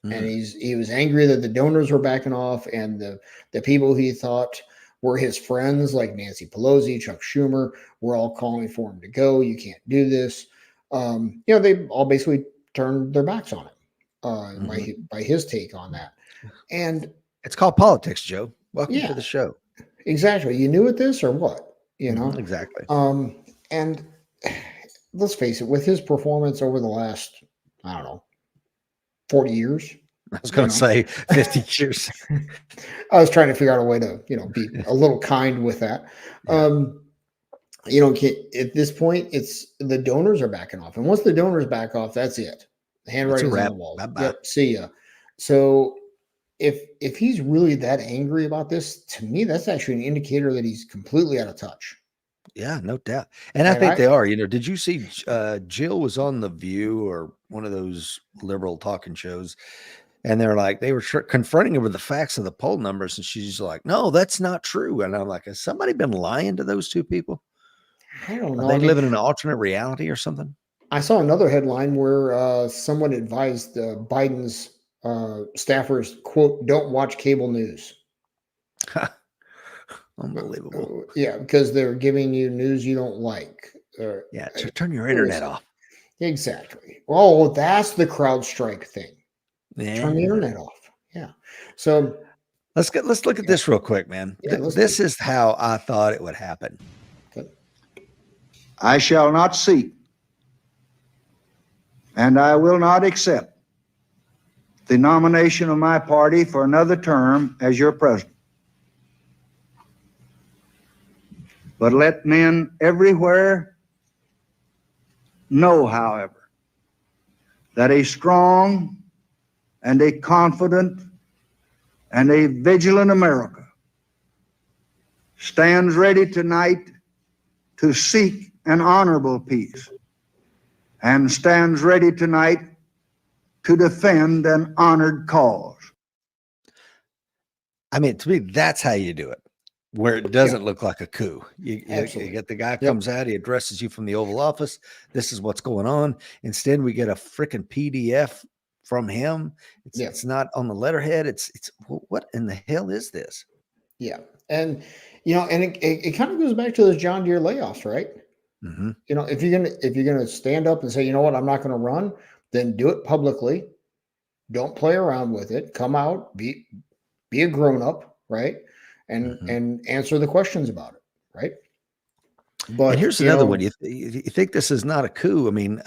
and he was angry that the donors were backing off, and the people he thought were his friends like Nancy Pelosi, Chuck Schumer, were all calling for him to go. You can't do this. They all basically turned their backs on it by his take on that. And It's called politics, Joe. Welcome to yeah, the show. exactly. You knew at this or what? Exactly. And let's face it, with his performance over the last, I don't know, 40 years. I was going to say 50 years. I was trying to figure out a way to, be a little kind with that. Yeah. At this point, it's the donors are backing off. And once the donors back off, that's it. The handwriting's on the wall. Bye-bye. Yep, see ya. So if he's really that angry about this, to me, that's actually an indicator that he's completely out of touch. Yeah, no doubt. And I think they are. Did you see Jill was on The View or one of those liberal talking shows? And they were confronting her with the facts of the poll numbers. And she's like, no, that's not true. And I'm like, has somebody been lying to those two people? I don't know. Are they living in an alternate reality or something? I saw another headline where someone advised Biden's staffers, quote, don't watch cable news. Unbelievable. Yeah, because they're giving you news you don't like. Turn your internet off. Exactly. Oh, that's the CrowdStrike thing. Yeah. Turn the internet off. Yeah. So let's look at this real quick, man. This is how I thought it would happen. Okay. I shall not seek, and I will not accept the nomination of my party for another term as your president. But let men everywhere know, however, that a strong and a confident and a vigilant America stands ready tonight to seek an honorable peace and stands ready tonight to defend an honored cause. I mean, to me, that's how you do it, where it doesn't look like a coup. You get the guy comes out, he addresses you from the Oval Office. This is what's going on. Instead, we get a freaking PDF from him. It's not on the letterhead. It's what in the hell is this? Yeah. And, and it kind of goes back to those John Deere layoffs, right? Mm-hmm. If you're going to stand up and say, you know what, I'm not going to run, then do it publicly. Don't play around with it. Come out, be a grown up, right? And answer the questions about it, right? But here's another one. You think this is not a coup? I mean,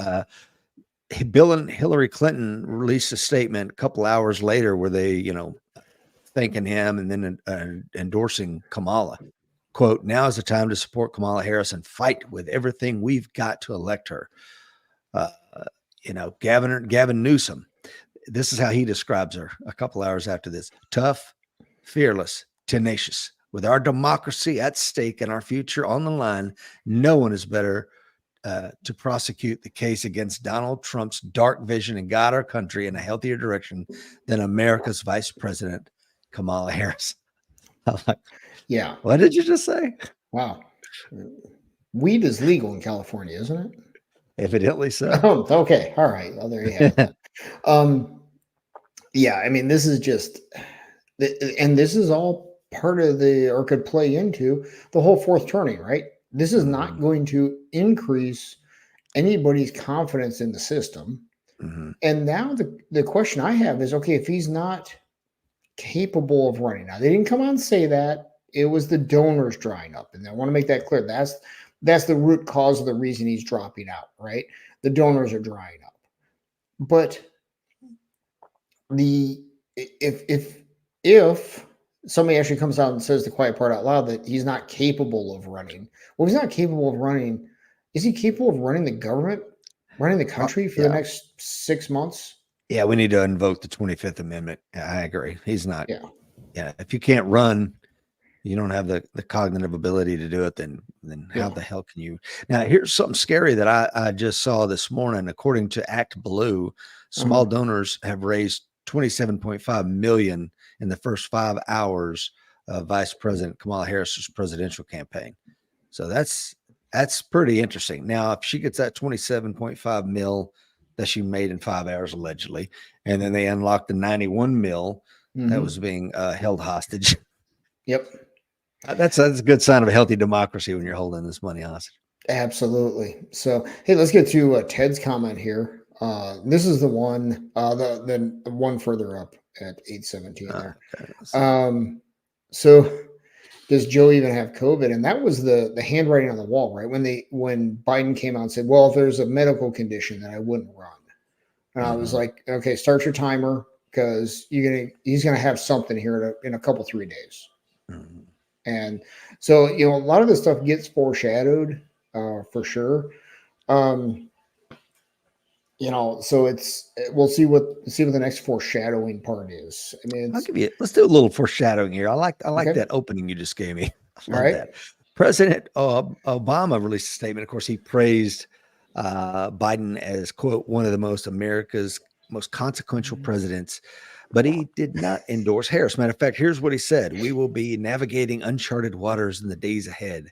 Bill and Hillary Clinton released a statement a couple hours later where they, thanking him and then endorsing Kamala. Quote, now is the time to support Kamala Harris and fight with everything we've got to elect her. Gavin Newsom, this is how he describes her a couple hours after this. Tough, fearless, tenacious. With our democracy at stake and our future on the line, no one is better to prosecute the case against Donald Trump's dark vision and guide our country in a healthier direction than America's Vice President, Kamala Harris. I'm like, yeah. What did you just say? Wow. Weed is legal in California, isn't it? Evidently so. Oh, okay. All right. Well, there you have it. Yeah, I mean, this is just, and this is all part of or could play into the whole fourth turning, right? This is not going to increase anybody's confidence in the system. Mm-hmm. And now the question I have is, okay, if he's not capable of running, now they didn't come out and say that, it was the donors drying up. And I want to make that clear. That's the root cause of the reason he's dropping out, right? The donors are drying up. But if somebody actually comes out and says the quiet part out loud that he's not capable of running, well, he's not capable of running. Is he capable of running the government, running the country for the next 6 months? Yeah, we need to invoke the 25th Amendment. I agree. He's not. Yeah. If you can't run, you don't have the cognitive ability to do it, then how the hell can you? Now, here's something scary that I just saw this morning. According to Act Blue, small donors have raised $27.5 million in the first 5 hours of Vice President Kamala Harris's presidential campaign. So that's pretty interesting. Now, if she gets that 27.5 mil that she made in 5 hours, allegedly, and then they unlocked the 91 mil that was being held hostage. Yep. That's a good sign of a healthy democracy when you're holding this money hostage. Absolutely. So, hey, let's get to Ted's comment here. This is the one, the one further up at 817 there. Okay, let's see. So does Joe even have COVID? And that was the handwriting on the wall, right? When Biden came out and said, well, if there's a medical condition, then I wouldn't run. And I was Mhm. like, okay, start your timer because he's gonna have something here in a couple 3 days. Mhm. And so, a lot of this stuff gets foreshadowed for sure. Um, so we'll see what the next foreshadowing part is. I mean, Let's do a little foreshadowing here. I like okay. that opening you just gave me. I All love right. that. President Obama released a statement. Of course, he praised Biden as, quote, one of America's most consequential presidents, but he did not endorse Harris. Matter of fact, here's what he said: "We will be navigating uncharted waters in the days ahead."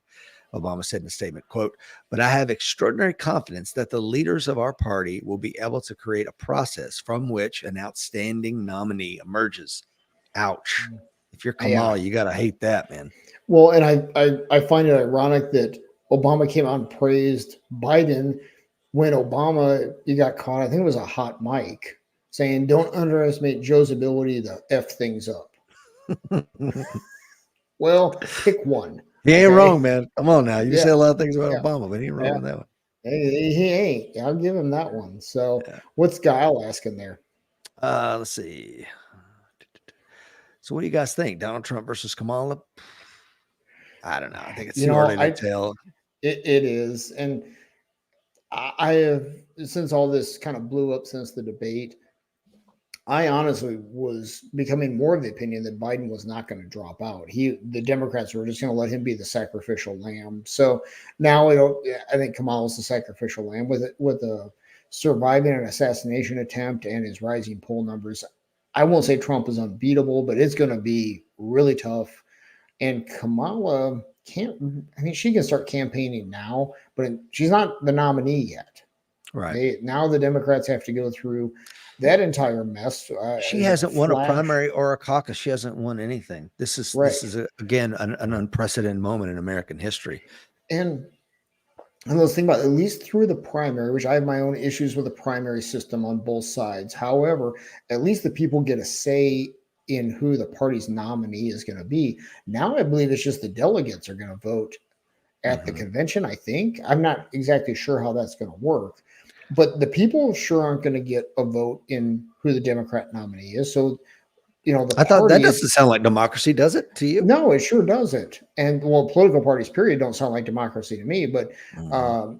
Obama said in a statement, quote, "But I have extraordinary confidence that the leaders of our party will be able to create a process from which an outstanding nominee emerges." Ouch. If you're Yeah. Kamala, you got to hate that, man. Well, and I find it ironic that Obama came out and praised Biden when Obama, you got caught, I think it was a hot mic, saying, don't underestimate Joe's ability to F things up. Well, pick one. He ain't Okay? wrong, man. Come on now. You Yeah. say a lot of things about Yeah. Obama, but he ain't wrong Yeah. on that one. He ain't. I'll give him that one. So Yeah. what's Guile asking there? Let's see. So what do you guys think? Donald Trump versus Kamala? I don't know. I think it's too early to tell. It is. And I have, since all this kind of blew up since the debate, I honestly was becoming more of the opinion that Biden was not going to drop out. The Democrats were just going to let him be the sacrificial lamb. So now I think Kamala's the sacrificial lamb with surviving an assassination attempt and his rising poll numbers. I won't say Trump is unbeatable, but it's going to be really tough. And Kamala she can start campaigning now, but she's not the nominee yet. Right. Now the Democrats have to go through that entire mess. She hasn't won a primary or a caucus. She hasn't won anything. This is again an unprecedented moment in American history. And let's think about it, at least through the primary, which I have my own issues with the primary system on both sides. However, at least the people get a say in who the party's nominee is going to be. Now I believe it's just the delegates are going to vote at the convention. I think I'm not exactly sure how that's going to work. But the people sure aren't going to get a vote in who the Democrat nominee is. So, I thought that doesn't sound like democracy, does it to you? No, it sure doesn't. And political parties, period, don't sound like democracy to me. But so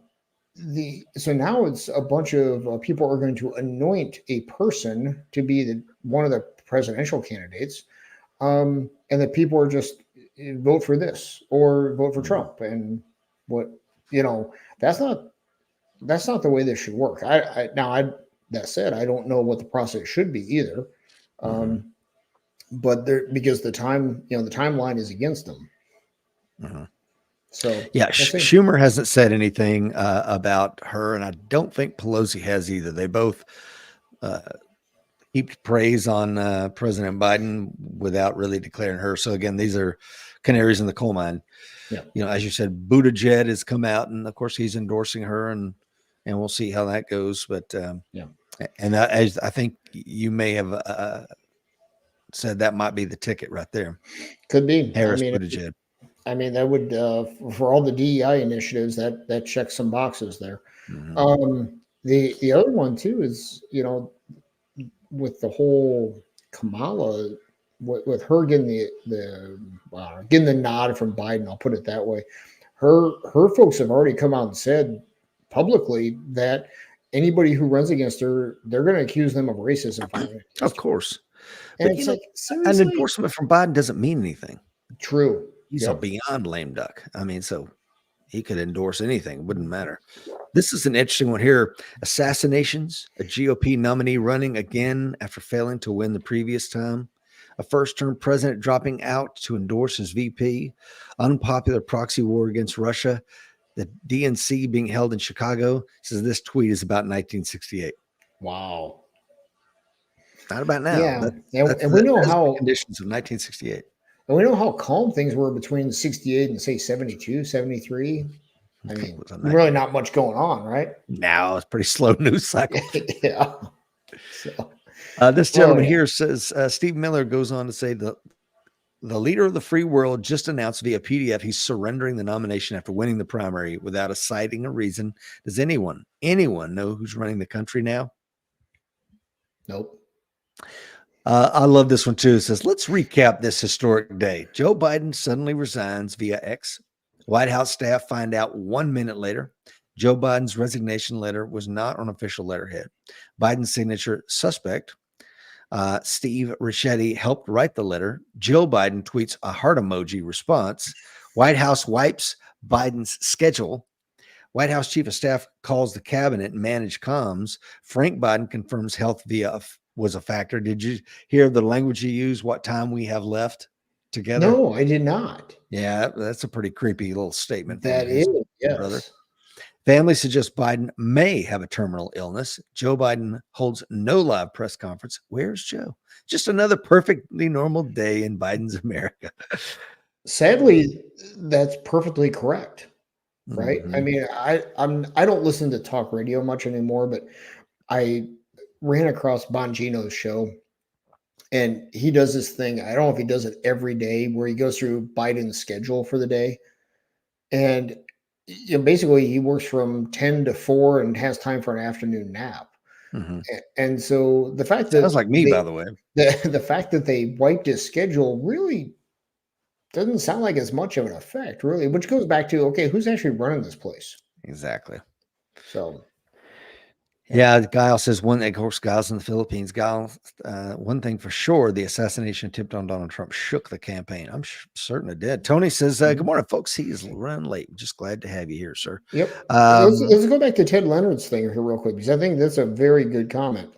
now it's a bunch of people are going to anoint a person to be one of the presidential candidates, and the people are just vote for this or vote for Trump. And that's not the way this should work. That said, I don't know what the process should be either. But because the timeline is against them. So yeah, Schumer hasn't said anything about her, and I don't think Pelosi has either. They both heaped praise on President Biden without really declaring her. So again, these are canaries in the coal mine. Yeah. As you said, Buttigieg has come out, and of course he's endorsing her, and we'll see how that goes. But and as I think you may have said, that might be the ticket right there. Could be Harris, Buttigieg. That would for all the DEI initiatives that checks some boxes there. The other one too is with the whole Kamala with her getting the nod from Biden, I'll put it that way. Her folks have already come out and said publicly that anybody who runs against her, they're going to accuse them of racism. Of course. And it's seriously? An endorsement from Biden doesn't mean anything. True. He's a beyond lame duck. So he could endorse anything. It wouldn't matter. This is an interesting one here. Assassinations, a GOP nominee running again after failing to win the previous time, a first-term president dropping out to endorse his VP, unpopular proxy war against Russia, the DNC being held in Chicago. Says this tweet is about 1968. Wow. Not about now. Yeah. And we know how conditions of 1968. And we know how calm things were between 68 and say 72, 73. I mean, Was a night. really not much going on, right? Now it's pretty slow news cycle. Yeah. So, This gentleman yeah. here says Steve Miller goes on to say the leader of the free world just announced via PDF he's surrendering the nomination after winning the primary without a citing a reason. Does anyone know who's running the country now? Nope. I love this one too. It says, let's recap this historic day. Joe Biden suddenly resigns via X. White House staff find out 1 minute later. Joe Biden's resignation letter was not on official letterhead. Biden's signature suspect. Steve Ricchetti helped write the letter. Jill Biden tweets a heart emoji response. White House wipes Biden's schedule. White House chief of staff calls the cabinet and manage comms. Frank Biden confirms health was a factor. Did you hear the language he used? What time we have left together? No, I did not. Yeah, that's a pretty creepy little statement. That is, yes. Brother. Family suggests Biden may have a terminal illness. Joe Biden holds no live press conference. Where's Joe? Just another perfectly normal day in Biden's America. Sadly, that's perfectly correct. Right. Mhm. I mean, I don't listen to talk radio much anymore, but I ran across Bongino's show, and he does this thing. I don't know if he does it every day, where he goes through Biden's schedule for the day. And basically he works from 10 to 4 and has time for an afternoon nap. Mhm. And so the fact that Sounds like me, by the way. the fact that they wiped his schedule really doesn't sound like as much of an effect, really, which goes back to, okay, who's actually running this place? Exactly. So, Yeah, Guile says of course, Guile's in the Philippines. Guile, one thing for sure, the assassination attempt on Donald Trump shook the campaign. I'm certain it did. Tony says, good morning, folks. He is running late. Just glad to have you here, sir. yep. Let's go back to Ted Leonard's thing here real quick, because I think that's a very good comment.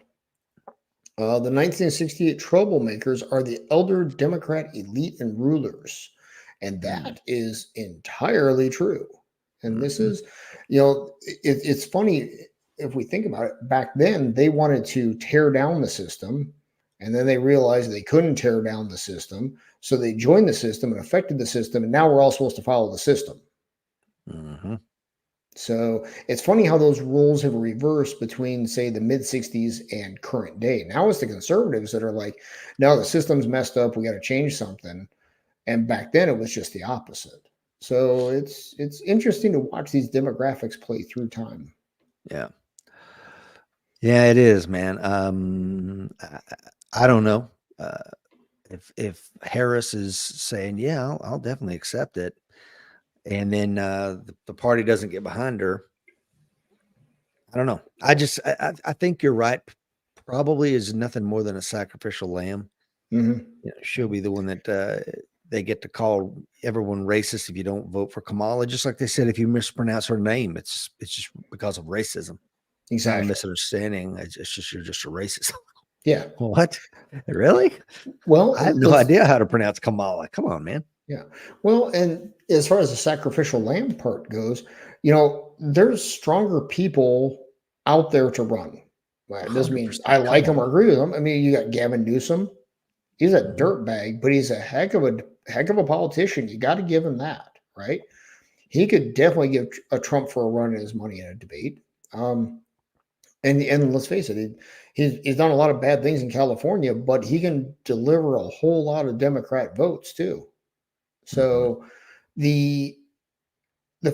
The 1968 troublemakers are the elder Democrat elite and rulers. And that is entirely true. And this is, it's funny. If we think about it, back then they wanted to tear down the system, and then they realized they couldn't tear down the system, so they joined the system and affected the system, and now we're all supposed to follow the system. Mm-hmm. So it's funny how those roles have reversed between, say, the mid 60s and current day. Now it's the conservatives that are like, no, the system's messed up, we got to change something. And back then it was just the opposite. So it's interesting to watch these demographics play through time. Yeah. Yeah, it is, man. I don't know if Harris is saying, yeah, I'll definitely accept it, and then the party doesn't get behind her. I don't know. I think you're right. Probably is nothing more than a sacrificial lamb. Mm-hmm. She'll be the one that they get to call everyone racist if you don't vote for Kamala. Just like they said, if you mispronounce her name, it's just because of racism. Exactly. Not a misunderstanding. It's just you're just a racist. Yeah. What? Really? Well, I have no idea how to pronounce Kamala. Come on, man. Yeah. Well, and as far as the sacrificial lamb part goes, there's stronger people out there to run. Well, it doesn't mean I like them or agree with them. I mean, you got Gavin Newsom. He's a dirtbag, but he's a heck of a politician. You got to give him that, right? He could definitely give a Trump for a run in his money in a debate. And let's face it, he's done a lot of bad things in California, but he can deliver a whole lot of Democrat votes too. So the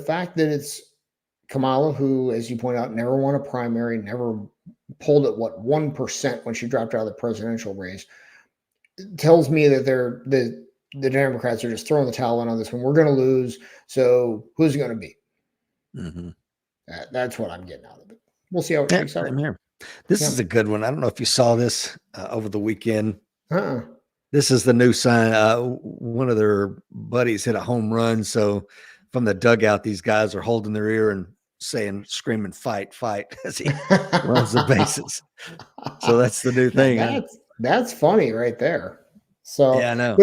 fact that it's Kamala, who, as you point out, never won a primary, never polled at 1% when she dropped out of the presidential race, tells me that the Democrats are just throwing the towel in on this one. We're going to lose. So who's it going to be? Mm-hmm. That's what I'm getting out of it. We'll see how it shakes out. Same here. This is a good one. I don't know if you saw this over the weekend. This is the new sign. One of their buddies hit a home run. So from the dugout, these guys are holding their ear and screaming, fight, fight, as he runs the bases. So that's the new thing. That's funny right there. So, yeah, I know.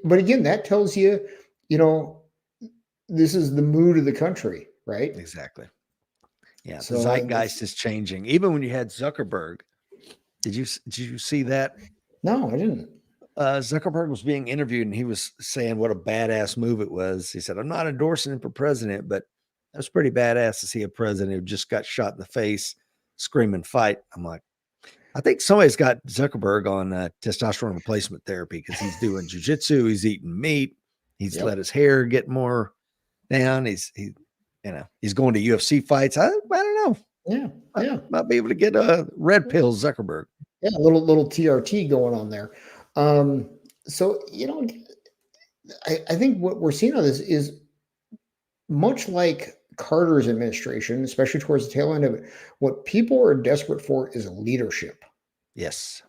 But again, that tells you, this is the mood of the country, right? Exactly. Yeah, So, the zeitgeist is changing. Even when you had Zuckerberg, did you see that? No, I didn't. Zuckerberg was being interviewed, and he was saying what a badass move it was. He said, "I'm not endorsing him for president, but That was pretty badass to see a president who just got shot in the face, screaming fight. I'm like, I think somebody's got Zuckerberg on testosterone replacement therapy because he's doing jujitsu, he's eating meat, he's let his hair get more down. He's going to UFC fights. I don't know. Yeah. Might be able to get a red pill Zuckerberg. Yeah, a little TRT going on there. So I think what we're seeing on this is much like Carter's administration, especially towards the tail end of it. What people are desperate for is leadership. Yes.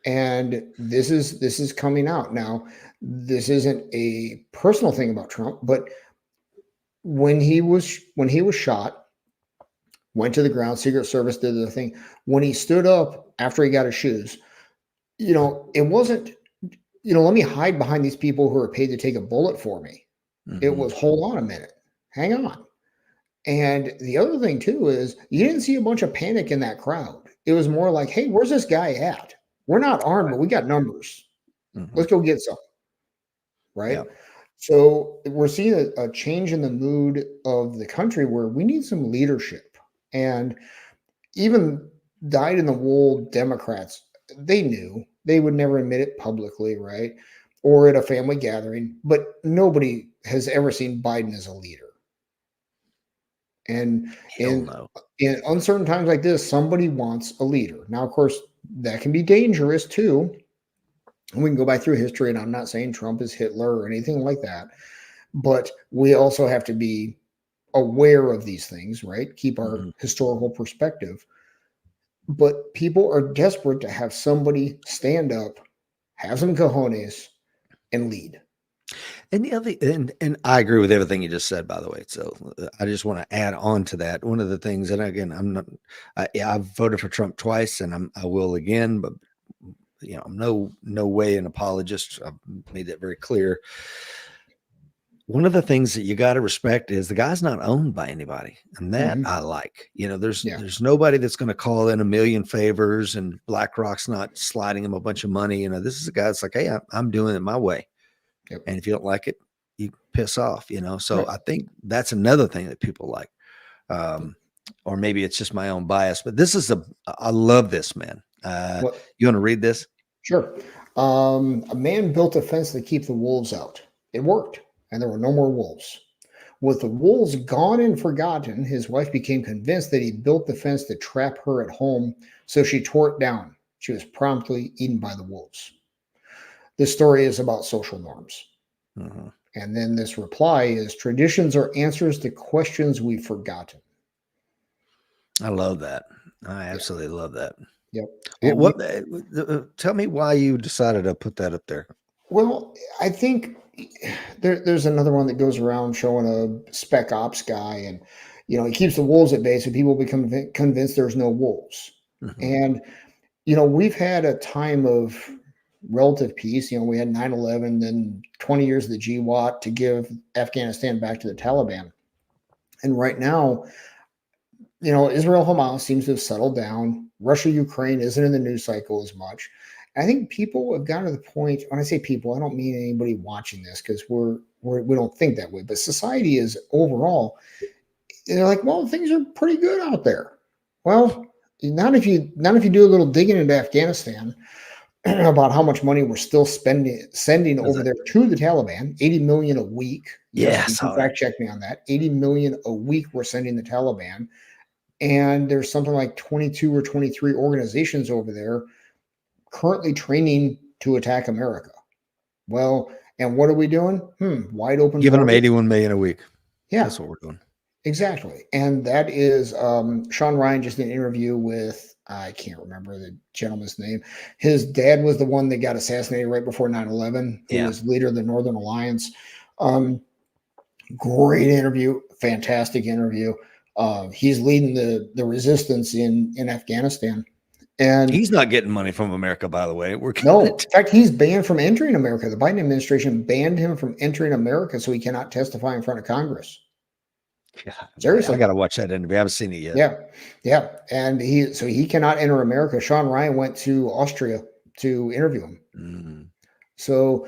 And this is coming out now. This isn't a personal thing about Trump, but when he was shot, went to the ground, Secret Service did the thing. When he stood up after he got his shoes, it wasn't, let me hide behind these people who are paid to take a bullet for me. Mm-hmm. It was, hold on a minute, hang on. And the other thing too is you didn't see a bunch of panic in that crowd. It was more like, hey, where's this guy at? We're not armed, but we got numbers. Mm-hmm. Let's go get some. Right. Yeah. So we're seeing a change in the mood of the country where we need some leadership. And even dyed in the wool Democrats, they knew they would never admit it publicly, right? Or at a family gathering, but nobody has ever seen Biden as a leader. And in uncertain times like this, somebody wants a leader. Now, of course, that can be dangerous too. And we can go back through history, and I'm not saying Trump is Hitler or anything like that, but we also have to be aware of these things, right? Keep our historical perspective. But people are desperate to have somebody stand up, have some cojones, and lead. And the other, and I agree with everything you just said, by the way. So I just want to add on to that. One of the things, and again, I've voted for Trump twice, and I will again, but I'm no way an apologist. I've made that very clear. One of the things that you got to respect is the guy's not owned by anybody, and that I like. There's nobody that's going to call in a million favors, and BlackRock's not sliding him a bunch of money. This is a guy that's like, hey, I'm doing it my way. Yep. And if you don't like it, you piss off, So right. I think that's another thing that people like. Or maybe it's just my own bias, but I love this, man. You want to read this? Sure. A man built a fence to keep the wolves out. It worked, and there were no more wolves. With the wolves gone and forgotten, his wife became convinced that he built the fence to trap her at home, so she tore it down. She was promptly eaten by the wolves. This story is about social norms. Mm-hmm. And then this reply is, traditions are answers to questions we've forgotten. I love that. I absolutely love that. Yep. Well, tell me why you decided to put that up there. Well, I think there's another one that goes around showing a spec ops guy, and he keeps the wolves at bay, so people become convinced there's no wolves. Mm-hmm. And we've had a time of relative peace. We had 9/11, then 20 years of the GWAT to give Afghanistan back to the Taliban. And right now, Israel Hamas seems to have settled down. Russia Ukraine isn't in the news cycle as much. I think people have gotten to the point, when I say people, I don't mean anybody watching this, because we don't think that way, but society is overall, they're like, well, things are pretty good out there. Well, not if you do a little digging into Afghanistan about how much money we're still sending over there to the Taliban, 80 million a week. Yes. You can fact check me on that. 80 million a week we're sending the Taliban. And there's something like 22 or 23 organizations over there currently training to attack America. Well, and what are we doing? Wide open. Giving them 81 million a week. Yeah. That's what we're doing. Exactly. And that is Sean Ryan just did an interview with, I can't remember the gentleman's name. His dad was the one that got assassinated right before 9/11, who was leader of the Northern Alliance. Great interview. Fantastic interview. He's leading the resistance in Afghanistan. And he's not getting money from America, by the way. In fact, he's banned from entering America. The Biden administration banned him from entering America so he cannot testify in front of Congress. God, seriously, I got to watch that interview. I haven't seen it yet. Yeah. And he cannot enter America. Sean Ryan went to Austria to interview him. Mm-hmm. So,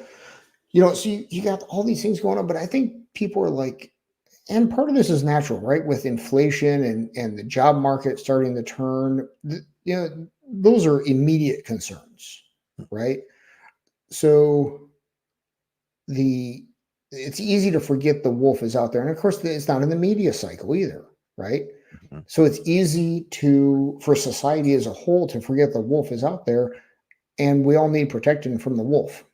so you got all these things going on, but I think people are like, and part of this is natural, right? With inflation and the job market starting to turn, those are immediate concerns, right? So the it's easy to forget the wolf is out there, and of course, it's not in the media cycle either, right? Mhm. So it's easy for society as a whole to forget the wolf is out there, and we all need protecting from the wolf.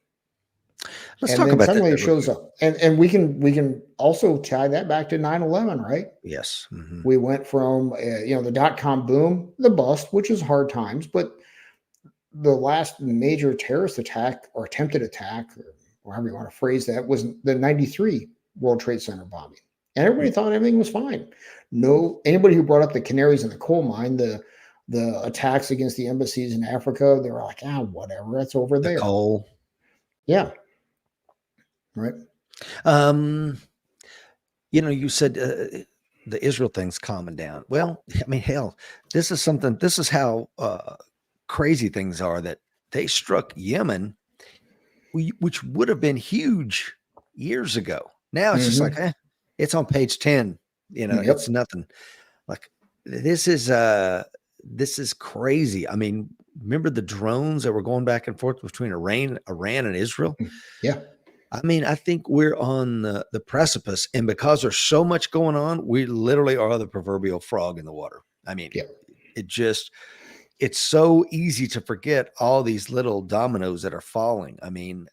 Let's And talk then about that suddenly it real shows quick. up, and we can also tie that back to 9/11, right? Yes. Mhm. We went from the dot-com boom, the bust, which is hard times, but the last major terrorist attack or attempted attack, or however you want to phrase that, was the 93 World Trade Center bombing. And everybody thought everything was fine. No, anybody who brought up the canaries in the coal mine, the attacks against the embassies in Africa, they were like, whatever, that's over The there. coal. Yeah. Right. Um, you said the Israel thing's calming down. Well, I mean, hell, this is how crazy things are that they struck Yemen, which would have been huge years ago. Now it's just like, Hmm. it's on page 10. It's Yep. nothing. Like this is crazy. I mean, remember the drones that were going back and forth between Iran and Israel? Yeah. I mean, I think we're on the precipice, and because there's so much going on, we literally are the proverbial frog in the water. I mean, Yeah. it's so easy to forget all these little dominoes that are falling. I mean,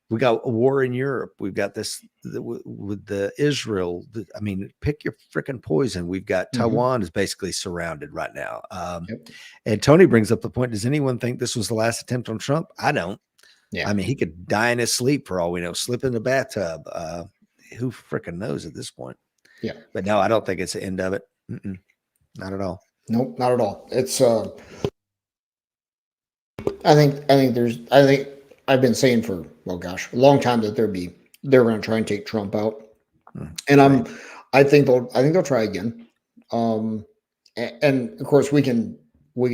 we got a war in Europe. We've got this with the Israel. I mean, pick your freaking poison. We've got Hmm. Taiwan is basically surrounded right now. Yep. And Tony brings up the point: does anyone think this was the last attempt on Trump? I don't. Yeah. I mean, he could die in his sleep for all we know, slip in the bathtub. Who freaking knows at this point? Yeah. But no, I don't think it's the end of it. Mm-mm, not at all. Nope, not at all. It's I think I've been saying for, well, gosh, a long time that they're going to try and take Trump out, and Right. I think they'll try again. Um, and of course we can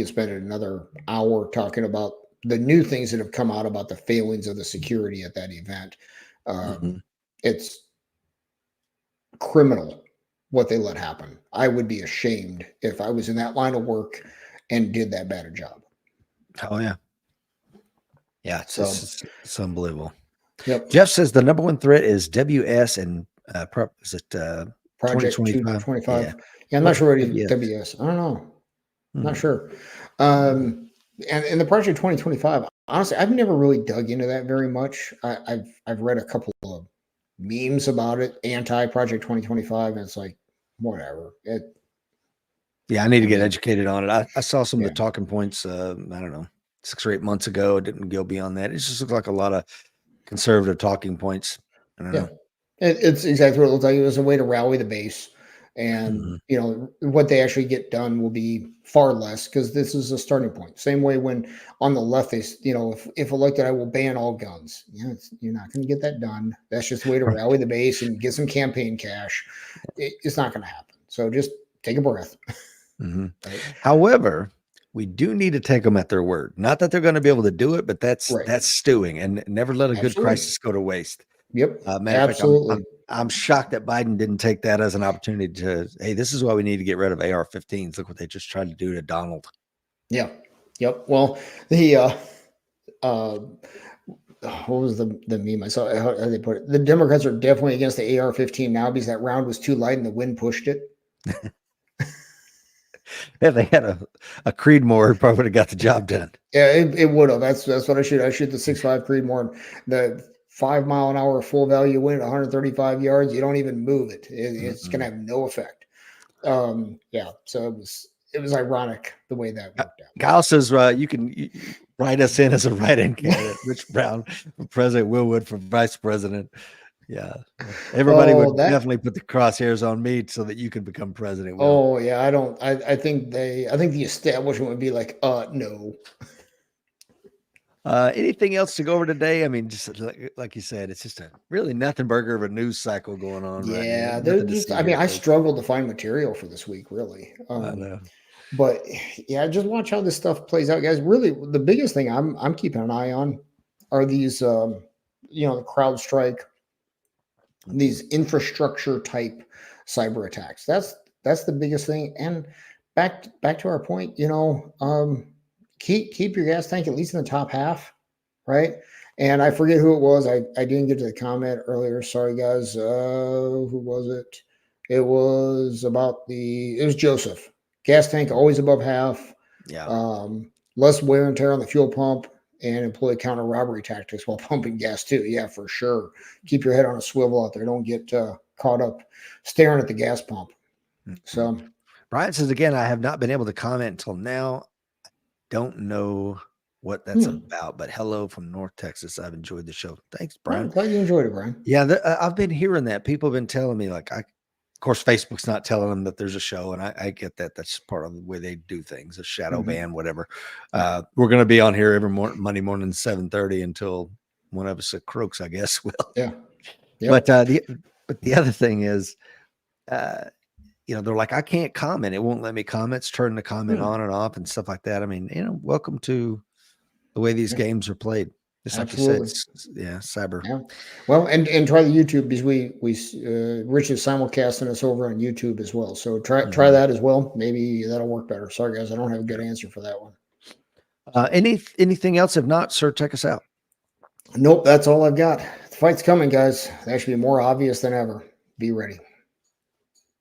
spend another hour talking about the new things that have come out about the failings of the security at that event. Mhm. It's criminal what they let happen. I would be ashamed if I was in that line of work and did that bad a job. Oh yeah, yeah. So, It's unbelievable. yep. Jeff says the number one threat is WS and is it Project 2025? Yeah. 225. Yeah, I'm not What's sure what WS? WS. I don't know. Not Hmm. sure. And the Project 2025, honestly, I've never really dug into that very much. I've read a couple of memes about it, anti Project 2025, and it's like, whatever. Yeah, I need to I get mean, educated on it. I saw some of the yeah, talking points. I don't know, 6 or 8 months ago. It didn't go beyond that. It just looks like a lot of conservative talking points. I don't yeah. know. It's exactly what it looks like. It was a way to rally the base. And, Mhm. what they actually get done will be far less because this is a starting point. Same way when on the left, if elected, I will ban all guns. You're not going to get that done. That's just a way to Right. rally the base and get some campaign cash. It's not going to happen. So just take a breath. Mhm. Right. However, we do need to take them at their word. Not that they're going to be able to do it, but that's Right. that's stewing, and never let a good Absolutely. crisis go to waste. Yep. Matter of fact, Absolutely. I'm shocked that Biden didn't take that as an opportunity to, hey, this is why we need to get rid of AR-15s. Look what they just tried to do to Donald. Yeah. Yep. Well, the uh what was the meme I saw? How they put it? The Democrats are definitely against the AR-15 now because that round was too light and the wind pushed it. If they had a Creedmoor, it probably would have got the job done. Yeah, it would have. That's what I shoot. I shoot the 6.5 Creedmoor, the 5 mile an hour full value wind, 135 yards. You don't even move it. It's gonna Mm-mm. have no effect. Yeah. So it was ironic the way that worked out. Kyle says you can write us in as a write-in candidate. Rich Brown for president, Will Wood for vice president. Yeah, everybody Oh, would that. definitely put the crosshairs on me so that you could become president. Will. Oh yeah. I don't. I think the establishment would be like, no. Anything else to go over today? I mean, just like you said, it's just a really nothing burger of a news cycle going on right now. Yeah, they're Nothing to just. see I mean, here, I folks. struggled to find material for this week, really. I know. But yeah, just watch how this stuff plays out, guys. Really, the biggest thing I'm keeping an eye on are these, the CrowdStrike these infrastructure type cyber attacks. That's the biggest thing. And back to our point, keep your gas tank at least in the top half, right? And I forget who it was. I didn't get to the comment earlier. Sorry, guys. Who was it? It was Joseph. Gas tank always above half. Yeah. Less wear and tear on the fuel pump, and employ counter robbery tactics while pumping gas too. Yeah, for sure. Keep your head on a swivel out there. Don't get caught up staring at the gas pump. So Brian says again, I have not been able to comment until now. Don't know what that's about, but hello from North Texas. I've enjoyed the show. Thanks, Brian. I'm glad you enjoyed it, Brian. Yeah, I've been hearing that. People have been telling me, like, of course, Facebook's not telling them that there's a show, and I get that. That's part of the way they do things, a shadow ban, whatever. We're going to be on here every Monday morning, 7:30 until one of us croaks, I guess. Well, yeah. Yep. But the other thing is, they're like, I can't comment. It won't let me comment. It's turning the comment on and off and stuff like that. I mean, welcome to the way these games are played. Just Absolutely. like you said, cyber. Yeah. Well, and try the YouTube, because Rich is simulcasting us over on YouTube as well. So try that as well. Maybe that'll work better. Sorry, guys, I don't have a good answer for that one. Anything else? If not, sir, check us out. Nope, that's all I've got. The fight's coming, guys. That should be more obvious than ever. Be ready.